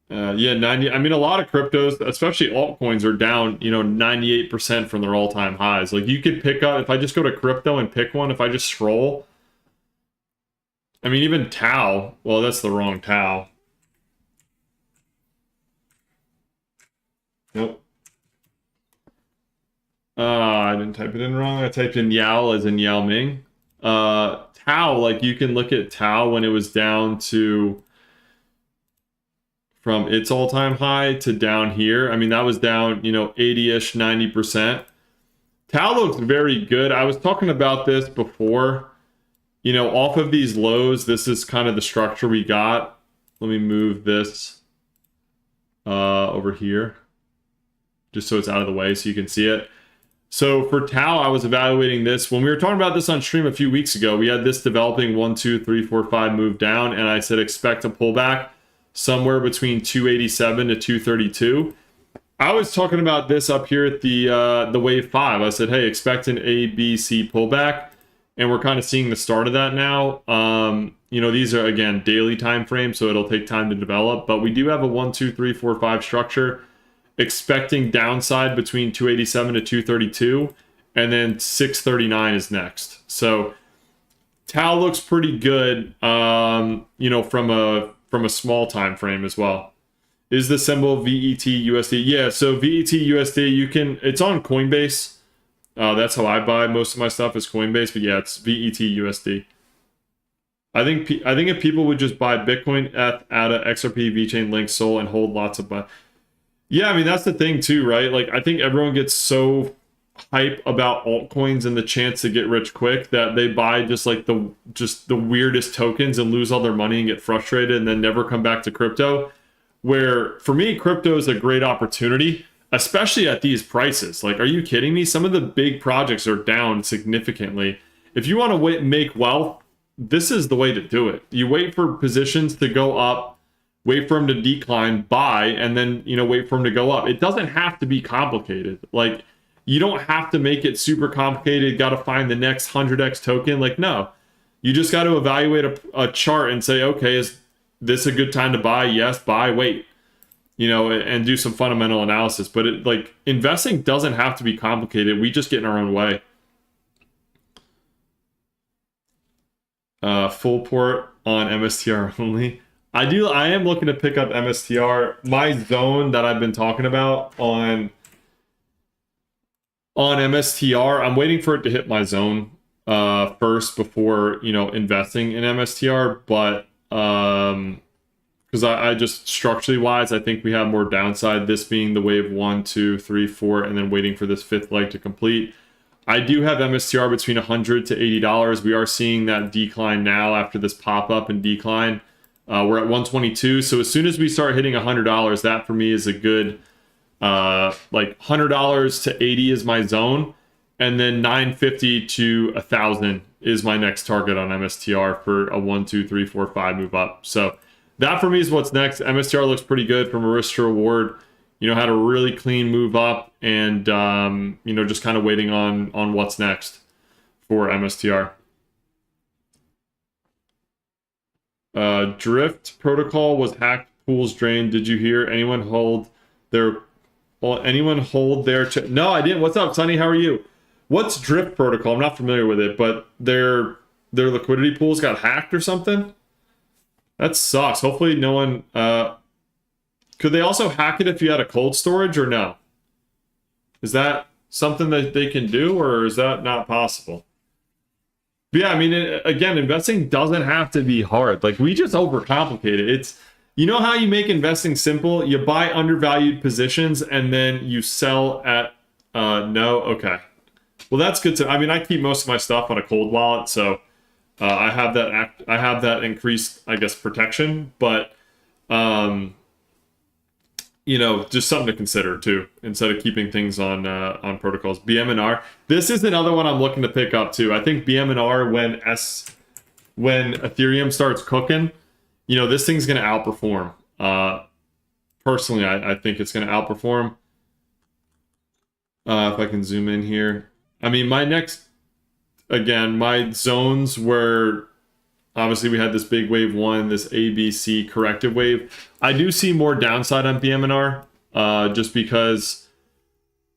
Yeah, 90. I mean, a lot of cryptos, especially altcoins, are down, 98% from their all-time highs. Like, you could pick up, if I just go to crypto and pick one, if I just scroll, I mean, even Tau, well, that's the wrong Tau. Nope. I didn't type it in wrong. I typed in Yao as in Yao Ming. Tau, like, you can look at Tau when it was down to, from its all-time high to down here. I mean, that was down, 80-ish, 90%. Tau looks very good. I was talking about this before. You know, off of these lows, this is kind of the structure we got. Let me move this over here, just so it's out of the way so you can see it. So for Tau, I was evaluating this. When we were talking about this on stream a few weeks ago, we had this developing 1, 2, 3, 4, 5 move down, and I said expect a pullback somewhere between 287 to 232. I was talking about this up here at the wave 5. I said, hey, expect an A, B, C pullback, and we're kind of seeing the start of that now. You know, these are, again, daily time frames, so it'll take time to develop, but we do have a 1, 2, 3, 4, 5 structure, expecting downside between 287 to 232, and then 639 is next. So Tau looks pretty good, you know, from a small time frame as well. Is the symbol VET-USD? Yeah, so VET-USD, you can, it's on Coinbase. That's how I buy most of my stuff is Coinbase, but yeah, it's VET-USD. I think if people would just buy Bitcoin, ETH, ADA, XRP, VeChain, Link, Sol, and hold lots of yeah, I mean, that's the thing too, right? Like, I think everyone gets so hype about altcoins and the chance to get rich quick that they buy just the weirdest tokens and lose all their money and get frustrated and then never come back to crypto. Where for me, crypto is a great opportunity, especially at these prices. Like, are you kidding me? Some of the big projects are down significantly. If you want to make wealth, this is the way to do it. You wait for positions to go up, wait for them to decline, buy, and then, you know, wait for them to go up. It doesn't have to be complicated. Like, you don't have to make it super complicated. Got to find the next 100x token. Like, no, you just got to evaluate a chart and say, okay, is this a good time to buy? Yes, buy, wait, you know, and do some fundamental analysis. But it, like, investing doesn't have to be complicated. We just get in our own way. Full port on MSTR only. I am looking to pick up MSTR. My zone that I've been talking about on MSTR, I'm waiting for it to hit my zone first before, you know, investing in MSTR. But because I just structurally wise, I think we have more downside, this being the wave 1, 2, 3, 4, and then waiting for this fifth leg to complete. I do have MSTR between $100 to $80. We are seeing that decline now after this pop up and decline. We're at 122. So as soon as we start hitting $100, that for me is a good, like $100 to 80 is my zone. And then 950 to 1,000 is my next target on MSTR for a 1, 2, 3, 4, 5 move up. So that for me is what's next. MSTR looks pretty good from a risk to reward. You know, had a really clean move up, and you know, just kind of waiting on what's next for MSTR. Drift protocol was hacked, pools drained. Did you hear anyone hold their? Well, anyone hold their? No, I didn't. What's up, Sonny? How are you? What's Drift protocol? I'm not familiar with it, but their liquidity pools got hacked or something. That sucks. Hopefully, no one. Could they also hack it if you had a cold storage or no? Is that something that they can do, or is that not possible? But yeah, I mean, again, investing doesn't have to be hard. Like, we just overcomplicate it. It's, you know how you make investing simple? You buy undervalued positions and then you sell at, no? Okay. Well, that's good to, I mean, I keep most of my stuff on a cold wallet, so I have that increased, I guess, protection, but, you know, just something to consider too, instead of keeping things on protocols. BMNR. This is another one I'm looking to pick up too. I think BMNR, when Ethereum starts cooking, you know, this thing's going to outperform. Personally, I think it's going to outperform. If I can zoom in here. I mean, my zones were, obviously, we had this big wave 1, this ABC corrective wave. I do see more downside on BMNR, just because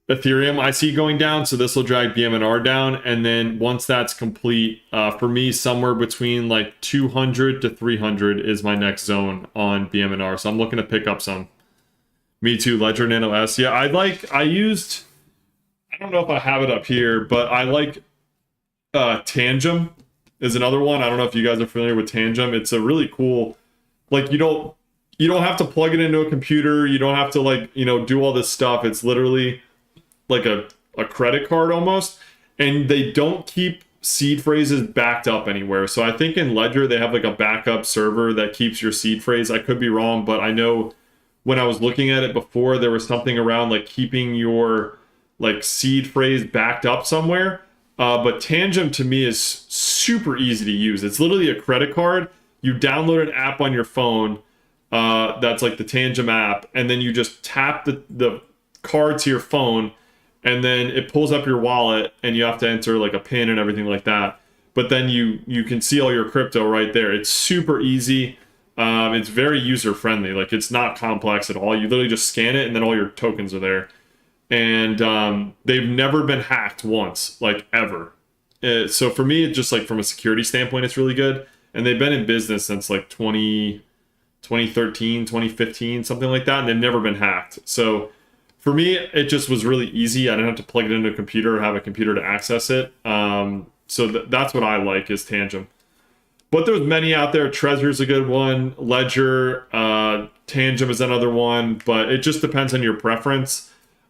Ethereum I see going down, so this will drag BMNR down. And then once that's complete, for me, somewhere between like 200 to 300 is my next zone on BMNR. So I'm looking to pick up some. Me too, Ledger Nano S. Yeah, I don't know if I have it up here, but I like Tangem is another one. I don't know if you guys are familiar with Tangem. It's a really cool, like, you don't have to plug it into a computer. You don't have to, like, you know, do all this stuff. It's literally like a a credit card almost, and they don't keep seed phrases backed up anywhere. So I think in Ledger they have like a backup server that keeps your seed phrase. I could be wrong, but I know when I was looking at it before, there was something around like keeping your like seed phrase backed up somewhere. But Tangent to me is super easy to use. It's literally a credit card. You download an app on your phone that's like the Tangent app, and then you just tap the card to your phone, and then it pulls up your wallet, and you have to enter like a PIN and everything like that. But then you can see all your crypto right there. It's super easy. It's very user friendly. Like it's not complex at all. You literally just scan it, and then all your tokens are there. And they've never been hacked once, like ever. So for me, it's just like from a security standpoint, it's really good. And they've been in business since like 2013, 2015, something like that. And they've never been hacked. So for me, it just was really easy. I didn't have to plug it into a computer or have a computer to access it. So that's what I like is Tangent. But there's many out there. Trezor's a good one. Ledger, Tangent is another one. But it just depends on your preference.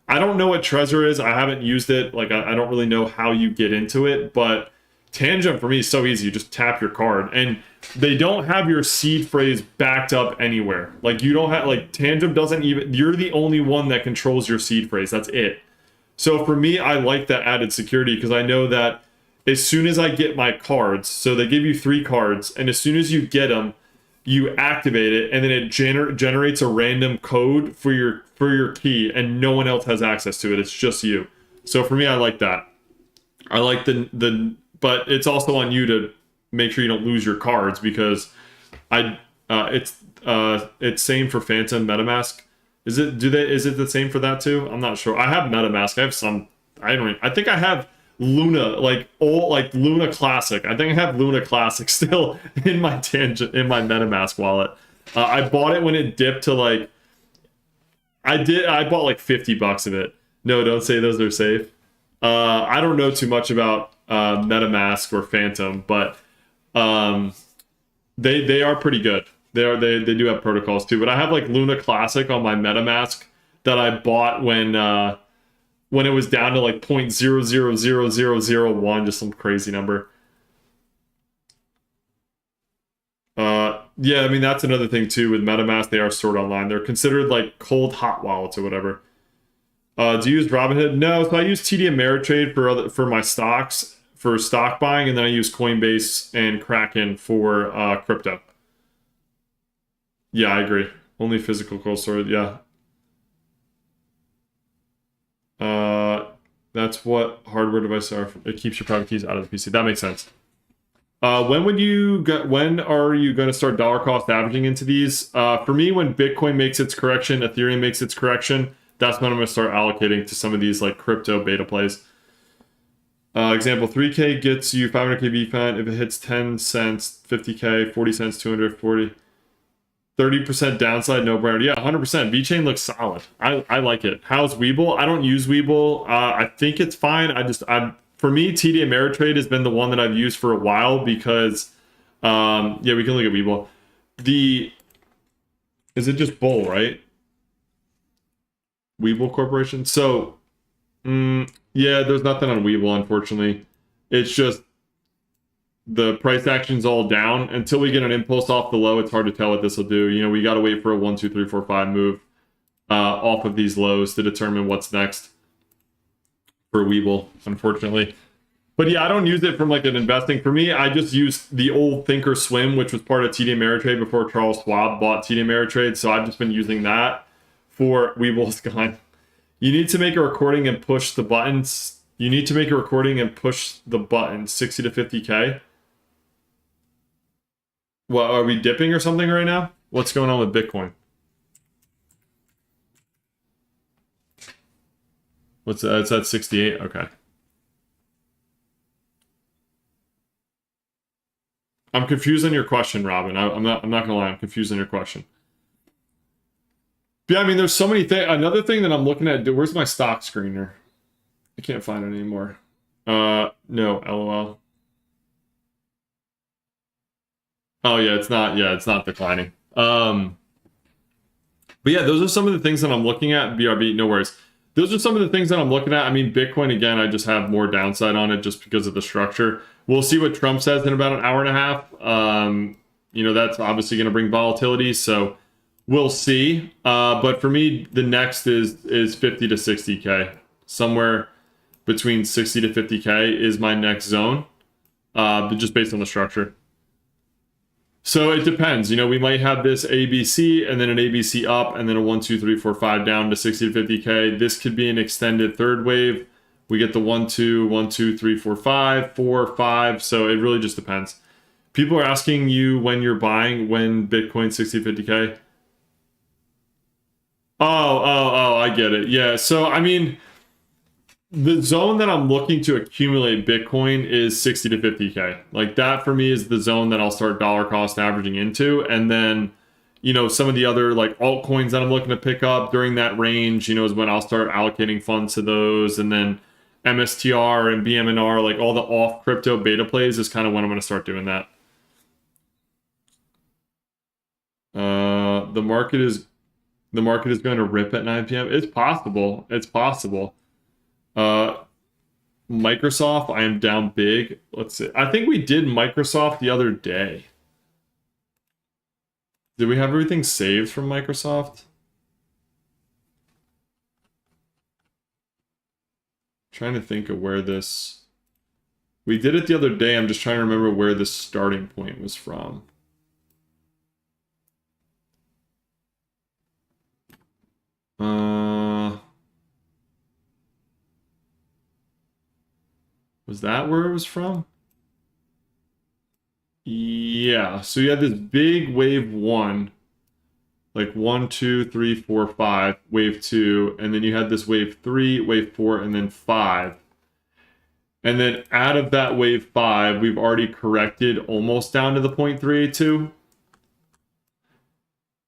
I don't know what Trezor is. I haven't used it. Like I don't really know how you get into it. But Tangent for me is so easy. You just tap your card. And they don't have your seed phrase backed up anywhere. Like you don't have, like Tangent doesn't even, you're the only one that controls your seed phrase. That's it. So for me, I like that added security because I know that as soon as I get my cards, so they give you 3 cards, and as soon as you get them, you activate it, and then it generates a random code for your key, and no one else has access to it. It's just you. So for me, I like that. I like but it's also on you to make sure you don't lose your cards because it's same for Phantom MetaMask. Is it the same for that too? I'm not sure. I have MetaMask. I have some. I think I have Luna, like old, like Luna Classic. I think I have Luna Classic still in my MetaMask wallet. I bought it when it dipped to like, I bought like $50 of it. No, don't say those are safe. I don't know too much about MetaMask or Phantom, but they are pretty good. They do have protocols too. But I have like Luna Classic on my MetaMask that I bought when it was down to like 0.000001, just some crazy number. Yeah, I mean, that's another thing too with MetaMask. They are stored online. They're considered like cold hot wallets or whatever. Do you use Robinhood? No, so I use TD Ameritrade for my stocks, for stock buying, and then I use Coinbase and Kraken for crypto. Yeah, I agree. Only physical cold storage, yeah. That's what hardware devices are. It keeps your private keys out of the PC. That makes sense. When are you going to start dollar cost averaging into these? For me, when Bitcoin makes its correction, Ethereum makes its correction, that's when I'm going to start allocating to some of these like crypto beta plays. Example, 3K gets you 500K VFAN. If it hits 10 cents, 50K, 40 cents, 240. 30% downside, no brainer. Yeah, 100%. VeChain looks solid. I like it. How's Webull? I don't use Webull. I think it's fine. For me, TD Ameritrade has been the one that I've used for a while because, yeah, we can look at Webull. Is it just Bull, right? Webull Corporation. So, yeah, there's nothing on Webull, unfortunately. It's just the price action's all down. Until we get an impulse off the low, it's hard to tell what this will do. You know, we got to wait for a 1, 2, 3, 4, 5 move off of these lows to determine what's next for Webull, unfortunately. But yeah, I don't use it from like an investing. For me, I just use the old Thinkorswim, which was part of TD Ameritrade before Charles Schwab bought TD Ameritrade. So I've just been using that for Webull's gone. You need to make a recording and push the buttons. You need to make a recording and push the button 60 to 50K. What, are we dipping or something right now? What's going on with Bitcoin? What's that? It's at 68. Okay. I'm confused on your question, Robin. I'm not gonna lie. I'm confused on your question. Yeah, I mean, there's so many things. Another thing that I'm looking at. Where's my stock screener? I can't find it anymore. No, LOL. Oh yeah, it's not. Yeah, it's not declining. But yeah, those are some of the things that I'm looking at. BRB, no worries. those are some of the things that I'm looking at. I mean, Bitcoin, again, I just have more downside on it just because of the structure. We'll see what Trump says in about an hour and a half. You know, that's obviously going to bring volatility, so we'll see. But for me, the next is 50 to 60K. Somewhere between 60 to 50K is my next zone, just based on the structure. So it depends. You know, we might have this ABC and then an ABC up and then a 1, 2, 3, 4, 5 down to 60 to 50K. This could be an extended third wave. We get the 1, 2, 1, 2, 3, 4, 5, 4, 5. So it really just depends. People are asking you when you're buying, when Bitcoin 60 to 50K. Oh, I get it. Yeah. So, I mean, the zone that I'm looking to accumulate Bitcoin is 60 to 50K. Like that for me is the zone that I'll start dollar cost averaging into. And then, you know, some of the other like altcoins that I'm looking to pick up during that range, you know, is when I'll start allocating funds to those. And then MSTR and BMNR, like all the off crypto beta plays is kind of when I'm going to start doing that. The market is going to rip at 9 p.m. It's possible. It's possible. Microsoft, I am down big. Let's see. I think we did Microsoft the other day. Did we have everything saved from Microsoft? Trying to think of where this... We did it the other day. I'm just trying to remember where the starting point was from. Was that where it was from? Yeah, so you had this big wave 1, like 1, 2, 3, 4, 5, wave 2, and then you had this wave 3, wave 4, and then 5. And then out of that wave 5, we've already corrected almost down to the 0.382.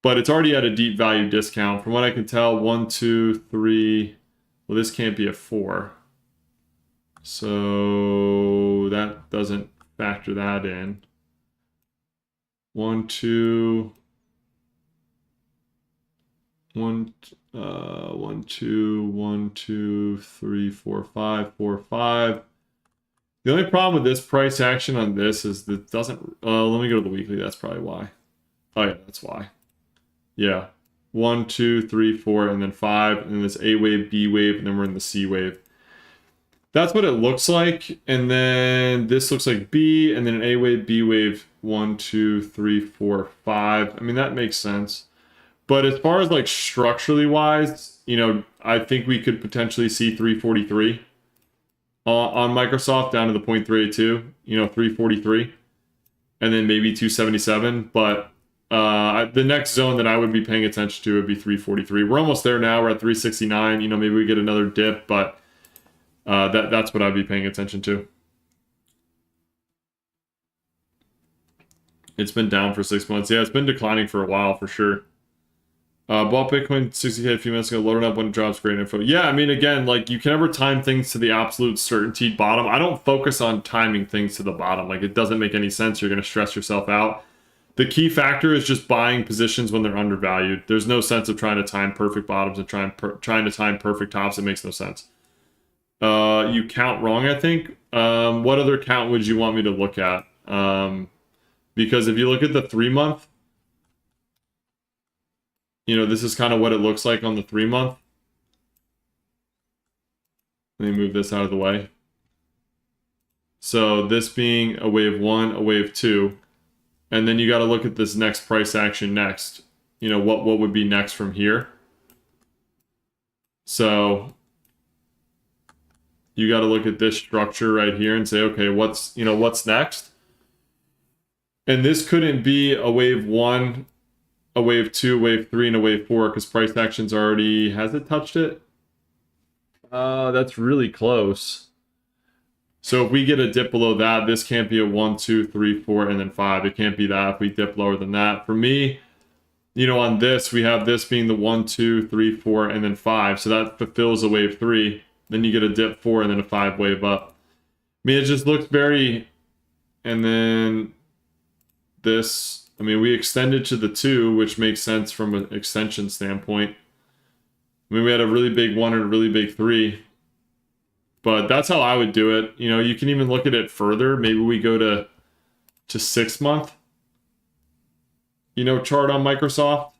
But it's already at a deep value discount. From what I can tell, 1, 2, 3, well, this can't be a 4. So that doesn't factor that in. 1, 2, 1, 1, 2, 1, 2, 3, 4, 5, 4, 5. The only problem with this price action on this is that it doesn't. Let me go to the weekly. That's probably why. Oh yeah, that's why. Yeah, 1, 2, 3, 4, and then 5, and then this A wave, B wave, and then we're in the C wave. That's what it looks like, and then this looks like B, and then an A wave, B wave, 1, 2, 3, 4, 5. I mean, that makes sense. But as far as like structurally wise, you know, I think we could potentially see 343 on Microsoft down to the 0.382, you know, 343, and then maybe 277. But the next zone that I would be paying attention to would be 343. We're almost there now. We're at 369. You know, maybe we get another dip, but that's what I'd be paying attention to. It's been down for 6 months. Yeah, it's been declining for a while for sure. Bought Bitcoin 60K a few minutes ago, loaded up when it drops, great info. Yeah, I mean, again, like you can never time things to the absolute certainty bottom. I don't focus on timing things to the bottom. Like it doesn't make any sense. You're going to stress yourself out. The key factor is just buying positions when they're undervalued. There's no sense of trying to time perfect bottoms and trying to time perfect tops. It makes no sense. You count wrong, I think. What other count would you want me to look at? Because if you look at the 3-month, you know, this is kind of what it looks like on the 3-month. Let me move this out of the way. So this being a wave 1, a wave 2, and then you got to look at this next price action next. You know, what would be next from here? So you got to look at this structure right here and say, okay, what's next? And this couldn't be a wave 1, a wave 2, wave 3, and a wave 4 because price action's already, has it touched it? That's really close. So if we get a dip below that, this can't be a 1, 2, 3, 4, and then 5. It can't be that if we dip lower than that. For me, you know, on this, we have this being the 1, 2, 3, 4, and then 5. So that fulfills a wave 3. Then you get a dip 4 and then a 5 wave up. I mean, it just looks very... And then this... I mean, we extended to the 2, which makes sense from an extension standpoint. I mean, we had a really big 1 and a really big 3. But that's how I would do it. You know, you can even look at it further. Maybe we go to 6 month, you know, chart on Microsoft.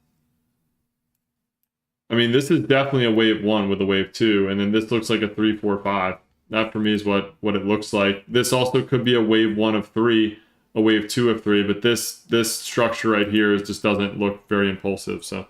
I mean, this is definitely a wave 1 with a wave 2, and then this looks like a 3, 4, 5. That for me is what it looks like. This also could be a wave 1 of 3, a wave 2 of 3, but this structure right here just doesn't look very impulsive. So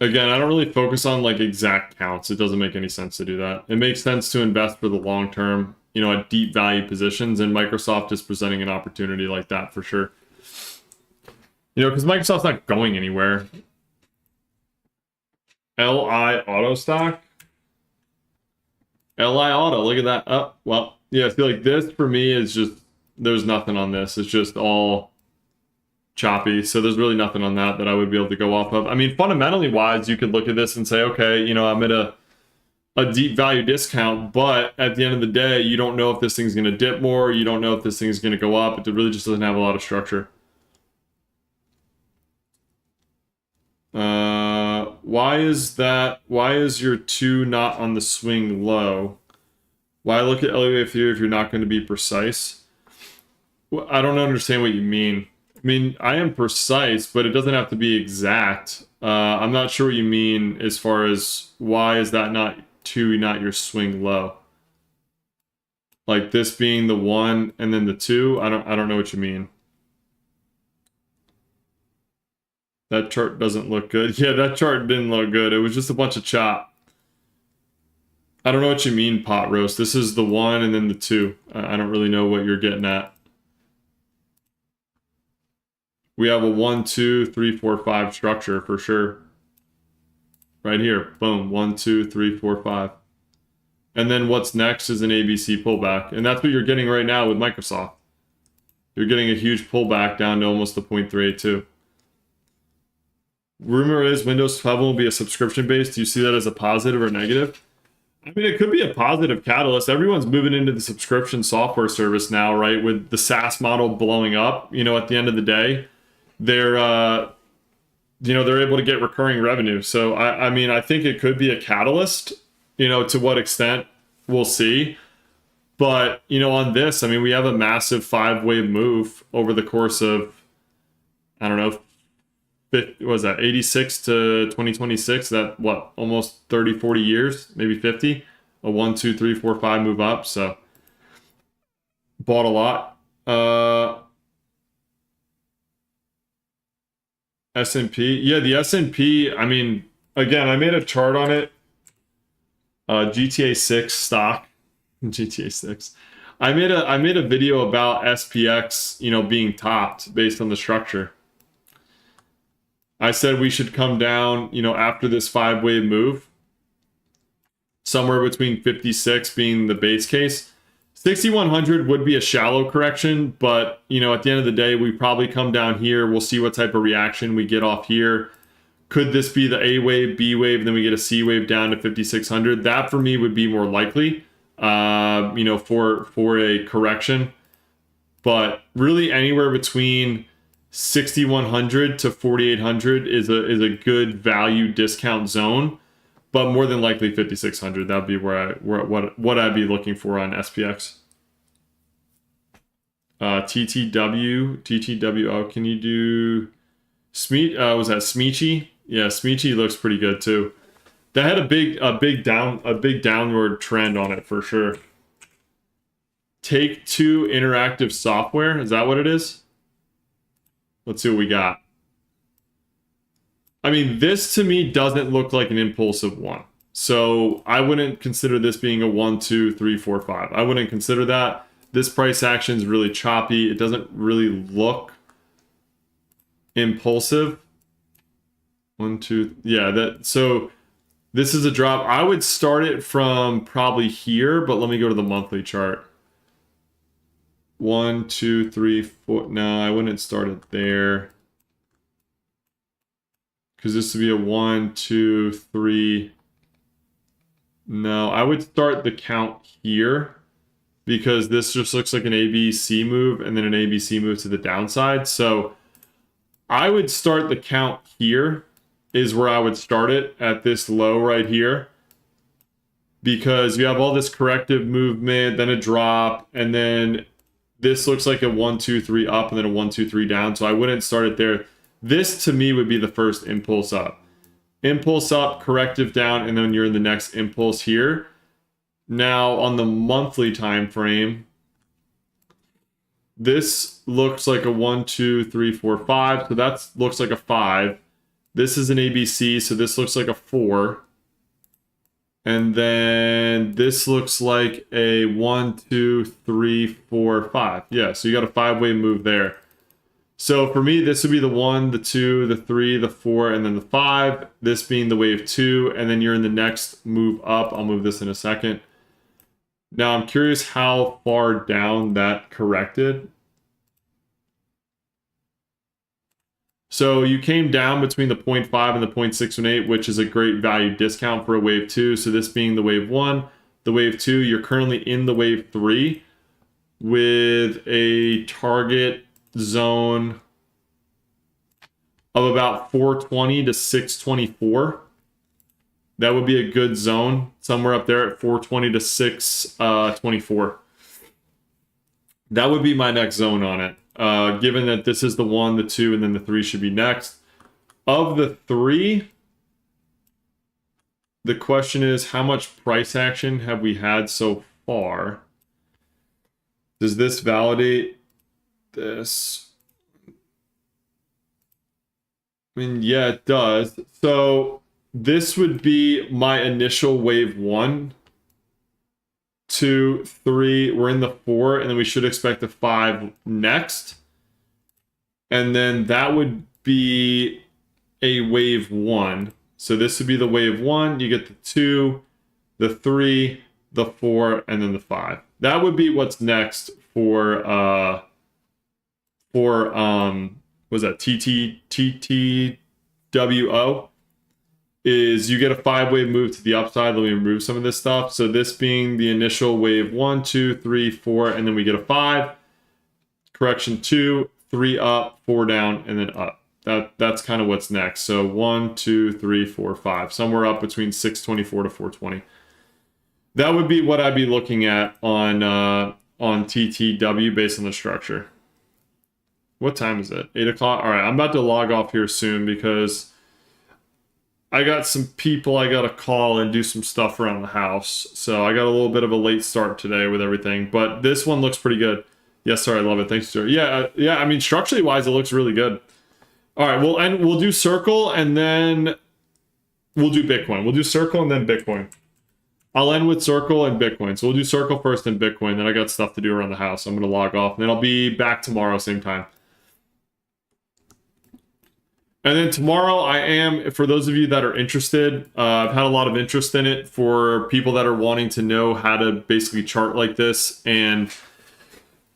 again, I don't really focus on like exact counts. It doesn't make any sense to do that. It makes sense to invest for the long term, you know, at deep value positions, and Microsoft is presenting an opportunity like that for sure. You know, because Microsoft's not going anywhere. LI Auto stock. LI Auto, look at that. Oh, well, yeah, I feel like this for me is just, there's nothing on this. It's just all choppy. So there's really nothing on that I would be able to go off of. I mean, fundamentally wise, you could look at this and say, okay, you know, I'm at a deep value discount, but at the end of the day, you don't know if this thing's going to dip more. You don't know if this thing's going to go up. It really just doesn't have a lot of structure. Why is that? Why is your 2 not on the swing low? Why look at Elliott Wave Theory if you're not going to be precise? Well, I don't understand what you mean. I mean, I am precise, but it doesn't have to be exact. I'm not sure what you mean as far as why is that not 2, not your swing low? Like this being the 1 and then the 2? I don't know what you mean. That chart doesn't look good. Yeah, that chart didn't look good. It was just a bunch of chop. I don't know what you mean, pot roast. This is the 1 and then the 2. I don't really know what you're getting at. We have a 1, 2, 3, 4, 5 structure for sure. Right here. Boom. 1, 2, 3, 4, 5. And then what's next is an ABC pullback. And that's what you're getting right now with Microsoft. You're getting a huge pullback down to almost the 0.382. Rumor is Windows 12 will be a subscription based. Do you see that as a positive or negative? I mean, it could be a positive catalyst. Everyone's moving into the subscription software service now, right? With the SaaS model blowing up, you know, at the end of the day, they're, you know, they're able to get recurring revenue. So, I mean, I think it could be a catalyst, you know, to what extent we'll see. But, you know, on this, I mean, we have a massive 5-wave move over the course of, I don't know, what was that, 86 to 2026? That, what, almost 30, 40 years, maybe 50? A 1, 2, 3, 4, 5 move up. So, bought a lot. S&P. Yeah, the S&P, I mean, again, I made a chart on it. GTA 6 stock. GTA 6. I made a video about SPX, you know, being topped based on the structure. I said we should come down, you know, after this 5-wave move, somewhere between 56 being the base case. 6,100 would be a shallow correction, but, you know, at the end of the day, we probably come down here. We'll see what type of reaction we get off here. Could this be the A wave, B wave, then we get a C wave down to 5,600? That for me would be more likely, you know, for a correction. But really anywhere between 6,100 to 4,800 is a good value discount zone, but more than likely 5,600. That would be what I'd be looking for on SPX. TTW. Oh, can you do was that Smeechy? Yeah, Smeechy looks pretty good too. That had a big downward trend on it for sure. Take-Two Interactive Software, is that what it is? Let's see what we got. I mean, this to me doesn't look like an impulsive one. So I wouldn't consider this being a 1, 2, 3, 4, 5. I wouldn't consider that. This price action is really choppy. It doesn't really look impulsive. 1, 2, yeah. So this is a drop. I would start it from probably here, but let me go to the monthly chart. 1, 2, 3, 4. No, I wouldn't start it there. Because this would be a 1, 2, 3. No, I would start the count here. Because this just looks like an ABC move and then an ABC move to the downside. So I would start the count here is where I would start it, at this low right here, because you have all this corrective movement, then a drop, and then this looks like a 1, 2, 3 up, and then a 1, 2, 3 down. So I wouldn't start it there. This to me would be the first impulse up. Impulse up, corrective down, and then you're in the next impulse here. Now on the monthly time frame, this looks like a 1, 2, 3, 4, 5. So that looks like a 5. This is an ABC, so this looks like a 4. And then this looks like a 1, 2, 3, 4, 5. Yeah, so you got a 5-way move there. So for me, this would be the 1, the 2, the 3, the 4, and then the 5. This being the wave 2, and then you're in the next move up. I'll move this in a second. Now I'm curious how far down that corrected. So you came down between the 0.5 and the 0.618, which is a great value discount for a wave 2. So this being the wave 1, the wave 2, you're currently in the wave 3 with a target zone of about 420 to 624. That would be a good zone, somewhere up there at 420 to 624. That would be my next zone on it. Given that this is the 1, the 2, and then the 3 should be next. Of the 3, the question is, how much price action have we had so far? Does this validate this? I mean, yeah, it does. So this would be my initial wave 1, 2, 3. We're in the 4, and then we should expect a 5 next. And then that would be a wave 1. So this would be the wave 1. You get the 2, the 3, the 4, and then the 5. That would be what's next for was that TTWO? Is you get a 5-wave move to the upside. Let me remove some of this stuff. So this being the initial wave 1, 2, 3, 4, and then we get a 5. Correction 2, 3 up, 4 down, and then up. That's kind of what's next. So 1, 2, 3, 4, 5. Somewhere up between 624 to 420. That would be what I'd be looking at on TTW based on the structure. What time is it? 8 o'clock? All right, I'm about to log off here soon because I got some people I got to call and do some stuff around the house. So I got a little bit of a late start today with everything. But this one looks pretty good. Yes, sir, I love it. Thanks, sir. Yeah, I mean, structurally wise, it looks really good. All right, we'll do Circle and then we'll do Bitcoin. We'll do Circle and then Bitcoin. I'll end with Circle and Bitcoin. So we'll do Circle first and Bitcoin. Then I got stuff to do around the house. So I'm going to log off. And then I'll be back tomorrow, same time. And then tomorrow I am, for those of you that are interested, I've had a lot of interest in it for people that are wanting to know how to basically chart like this and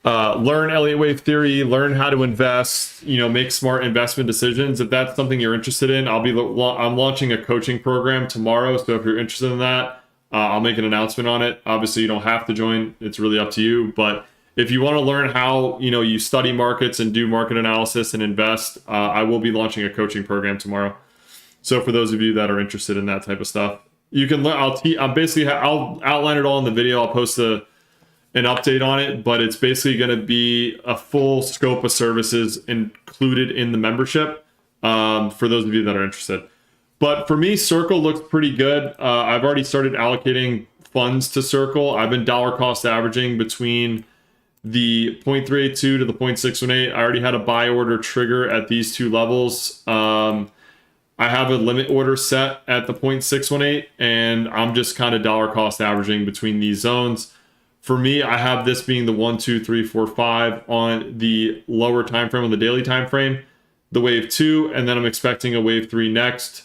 learn Elliott Wave Theory, learn how to invest, make smart investment decisions. If that's something you're interested in, I'm launching a coaching program tomorrow. So if you're interested in that, I'll make an announcement on it. Obviously, you don't have to join. It's really up to you. But if you want to learn how, you study markets and do market analysis and invest, I will be launching a coaching program tomorrow. So for those of you that are interested in that type of stuff, you can learn. I'll outline it all in the video. I'll post an update on it, but it's basically going to be a full scope of services included in the membership for those of you that are interested. But for me, Circle looks pretty good. I've already started allocating funds to Circle. I've been dollar cost averaging between the 0.382 to the 0.618. I already had a buy order trigger at these two levels. I have a limit order set at the 0.618, and I'm just kind of dollar cost averaging between these zones. For me, I have this being the 1, 2, 3, 4, 5 on the lower time frame, on the daily time frame, the wave 2, and then I'm expecting a wave 3 next.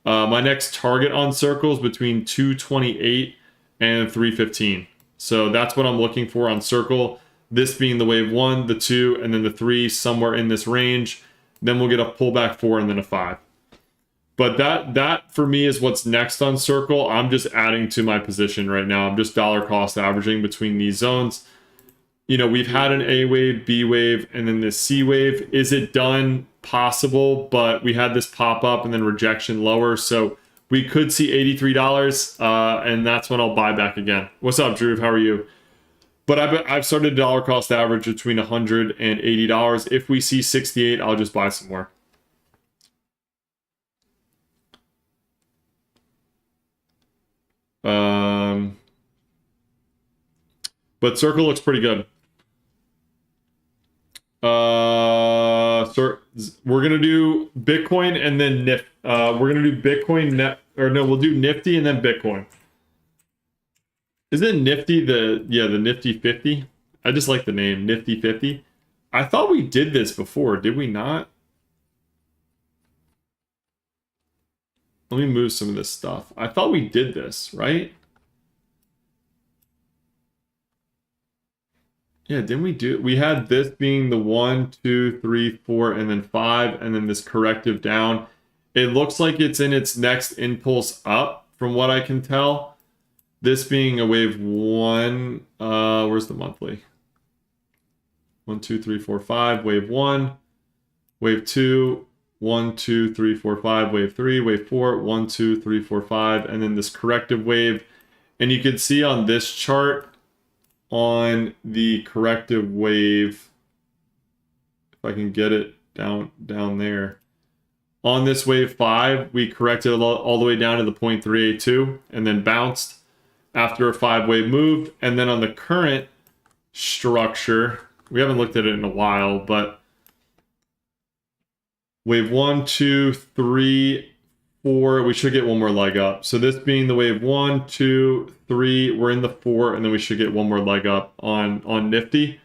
My next target on Circle is between 228 and 315. So that's what I'm looking for on Circle. This being the wave 1, the 2, and then the 3, somewhere in this range. Then we'll get a pullback 4 and then a 5. But that for me is what's next on Circle. I'm just adding to my position right now. I'm just dollar cost averaging between these zones. We've had an A wave, B wave, and then this C wave. Is it done? possible, but we had this pop up and then rejection lower. So we could see $83, and that's when I'll buy back again. What's up, Drew? How are you? But I've started dollar cost average between $100 and $80. If we see 68, I'll just buy some more. But Circle looks pretty good. So we're gonna do Bitcoin and then we're gonna do Bitcoin we'll do Nifty and then Bitcoin. Isn't Nifty the Nifty 50? I just like the name Nifty 50. I thought we did this before, did we not? Let me move some of this stuff. I thought we did this, right? Yeah, didn't we do? We had this being the 1, 2, 3, 4, and then 5, and then this corrective down. It looks like it's in its next impulse up, from what I can tell. This being a wave 1. Where's the monthly? 1, 2, 3, 4, 5. Wave 1. Wave 2. 1, 2, 3, 4, 5. Wave 3. Wave 4. 1, 2, 3, 4, 5. And then this corrective wave. And you can see on this chart, on the corrective wave, if I can get it down there, on this wave 5 we corrected all the way down to the 0.382 and then bounced after a 5-wave move. And then on the current structure, we haven't looked at it in a while, but wave 1, 2, 3, 4, we should get one more leg up. So this being the wave 1, 2, 3, we're in the 4, and then we should get one more leg up on Nifty.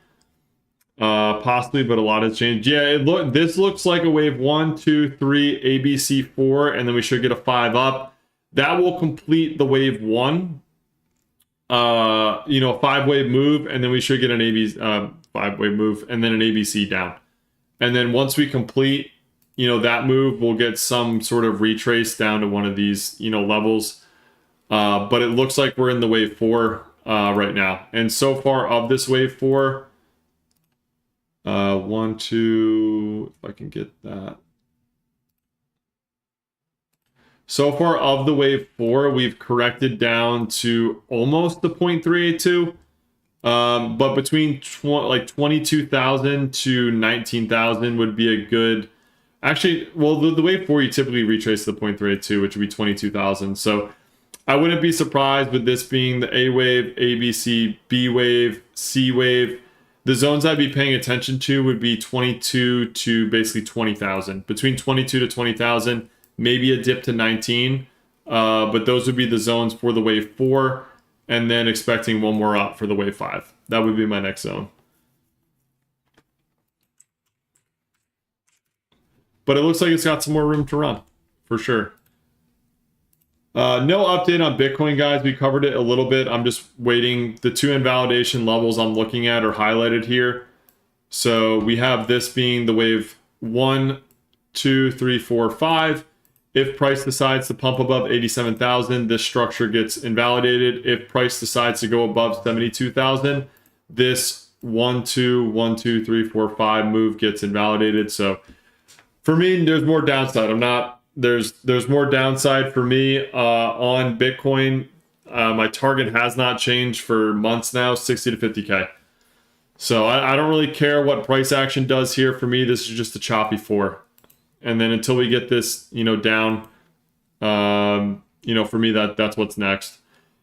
Possibly, but a lot has changed. Yeah, this looks like a wave 1, 2, 3, ABC 4, and then we should get a 5 up. That will complete the wave 1. A 5-wave move, and then we should get an 5-wave move, and then an ABC down. And then once we complete that move, will get some sort of retrace down to one of these, levels. But it looks like we're in the wave 4 right now. And so far of this wave 4, 1, 2, if I can get that. So far of the wave 4, we've corrected down to almost the 0.382. But between 22,000 to 19,000 would be a good. Actually, well, the wave 4 you typically retrace to the 0.382, which would be 22,000. So I wouldn't be surprised with this being the A wave, ABC, B wave, C wave. The zones I'd be paying attention to would be 22 to basically 20,000. Between 22 to 20,000, maybe a dip to 19. But those would be the zones for the wave 4, and then expecting one more up for the wave 5. That would be my next zone. But it looks like it's got some more room to run, for sure. No update on Bitcoin, guys. We covered it a little bit. I'm just waiting. The 2 invalidation levels I'm looking at are highlighted here. So we have this being the wave 1, 2, 3, 4, 5. If price decides to pump above 87,000, this structure gets invalidated. If price decides to go above 72,000, this 1, 2, 1, 2, 3, 4, 5 move gets invalidated. So for me, there's more downside. There's more downside for me on Bitcoin. My target has not changed for months now, 60 to 50K. So I don't really care what price action does here. For me, this is just a choppy 4. And then until we get this, down, for me, that's what's next.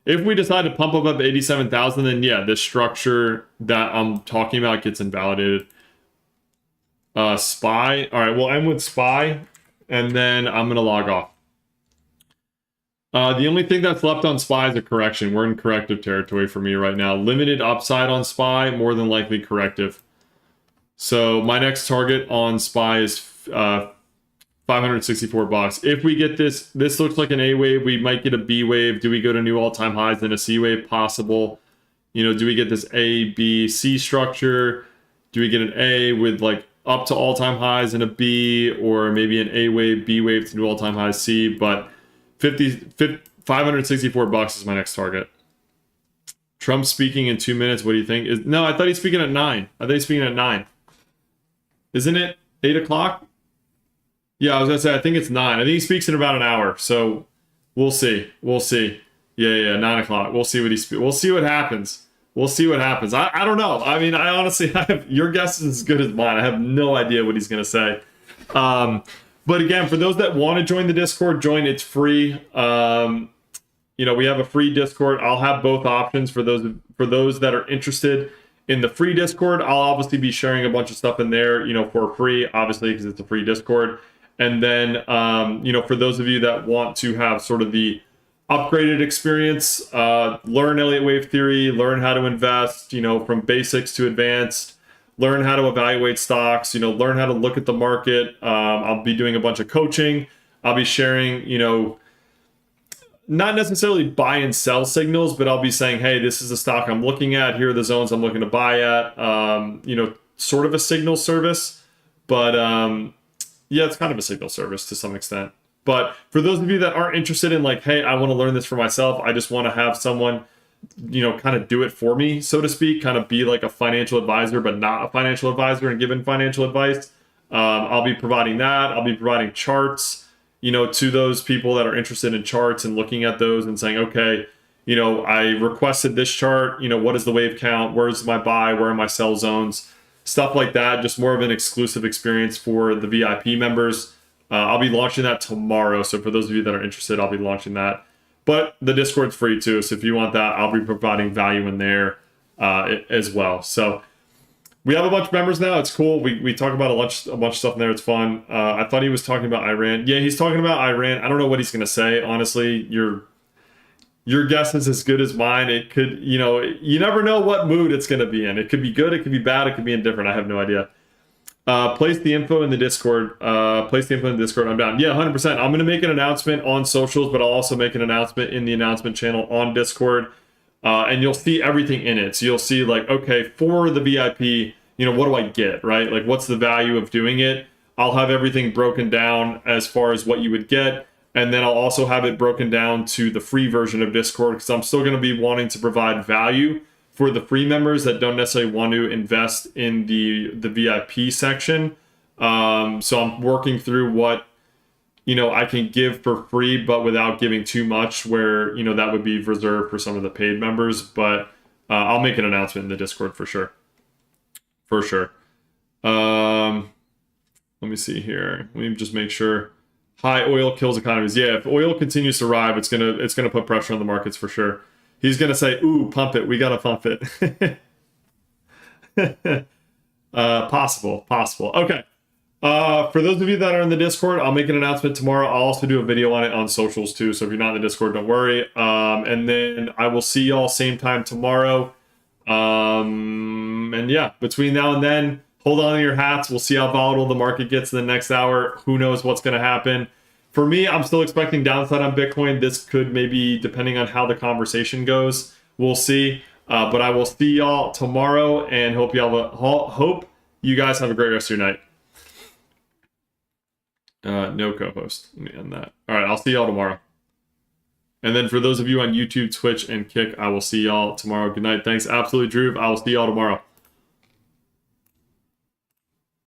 If we decide to pump up 87,000, then yeah, this structure that I'm talking about gets invalidated. SPY. All right, we'll end with SPY, and then I'm gonna log off. The only thing that's left on SPY is a correction. We're in corrective territory for me right now. Limited upside on SPY, more than likely corrective. So my next target on SPY is $564. If we get this looks like an A wave. We might get a B wave. Do we go to new all-time highs, then a C wave? Possible. Do we get this A, B, C structure? Do we get an A with up to all-time highs and a B, or maybe an A wave, B wave to new all-time highs, C? But $564 is my next target. Trump speaking in 2 minutes. What do you think? No, I thought he's speaking at 9. I thought he's speaking at 9. Isn't it 8 o'clock? Yeah, I was gonna say I think it's 9. I think he speaks in about an hour, so we'll see. We'll see. Yeah, 9 o'clock. We'll see what we'll see what happens. We'll see what happens. I don't know. I mean, I honestly have your guess is as good as mine. I have no idea what he's gonna say. But again, for those that want to join the Discord, join. It's free. We have a free Discord. I'll have both options for those that are interested in the free Discord. I'll obviously be sharing a bunch of stuff in there, for free, obviously, because it's a free Discord. And then, for those of you that want to have sort of the upgraded experience, learn Elliott Wave Theory, learn how to invest, from basics to advanced, learn how to evaluate stocks, learn how to look at the market. I'll be doing a bunch of coaching. I'll be sharing, not necessarily buy and sell signals, but I'll be saying, hey, this is the stock I'm looking at. Here are the zones I'm looking to buy at. Sort of a signal service, but yeah, it's kind of a signal service to some extent. But for those of you that aren't interested in like, hey, I want to learn this for myself, I just want to have someone, kind of do it for me, so to speak, kind of be like a financial advisor, but not a financial advisor and giving financial advice. I'll be providing that. I'll be providing charts, to those people that are interested in charts and looking at those and saying, okay, I requested this chart, what is the wave count? Where's my buy? Where are my sell zones? Stuff like that. Just more of an exclusive experience for the VIP members. I'll be launching that tomorrow. So for those of you that are interested, I'll be launching that. But the Discord's free too. So if you want that, I'll be providing value in there as well. So we have a bunch of members now. It's cool. We talk about a bunch of stuff in there. It's fun. I thought he was talking about Iran. Yeah, he's talking about Iran. I don't know what he's going to say. Honestly, your guess is as good as mine. It could, you never know what mood it's going to be in. It could be good. It could be bad. It could be indifferent. I have no idea. Place the info in the Discord. I'm down. Yeah, 100%. I'm going to make an announcement on socials, but I'll also make an announcement in the announcement channel on Discord. And you'll see everything in it. So you'll see like, okay, for the VIP, what do I get, right? Like, what's the value of doing it? I'll have everything broken down as far as what you would get. And then I'll also have it broken down to the free version of Discord, because I'm still going to be wanting to provide value for the free members that don't necessarily want to invest in the VIP section. So I'm working through what, I can give for free, but without giving too much, where, that would be reserved for some of the paid members. But I'll make an announcement in the Discord for sure. For sure. Let me see here. Let me just make sure. High oil kills economies. Yeah, if oil continues to rise, it's gonna put pressure on the markets for sure. He's gonna say, "Ooh, pump it. We gotta pump it." Possible. Okay. For those of you that are in the Discord, I'll make an announcement tomorrow. I'll also do a video on it on socials too. So if you're not in the Discord, don't worry. And then I will see y'all same time tomorrow. And yeah, between now and then, hold on to your hats. We'll see how volatile the market gets in the next hour. Who knows what's going to happen? For me, I'm still expecting downside on Bitcoin. This could maybe, depending on how the conversation goes, we'll see. But I will see y'all tomorrow, and hope you guys have a great rest of your night. No co-host. Let me end that. All right, I'll see y'all tomorrow. And then for those of you on YouTube, Twitch, and Kick, I will see y'all tomorrow. Good night. Thanks, Absolute Drew. I will see y'all tomorrow.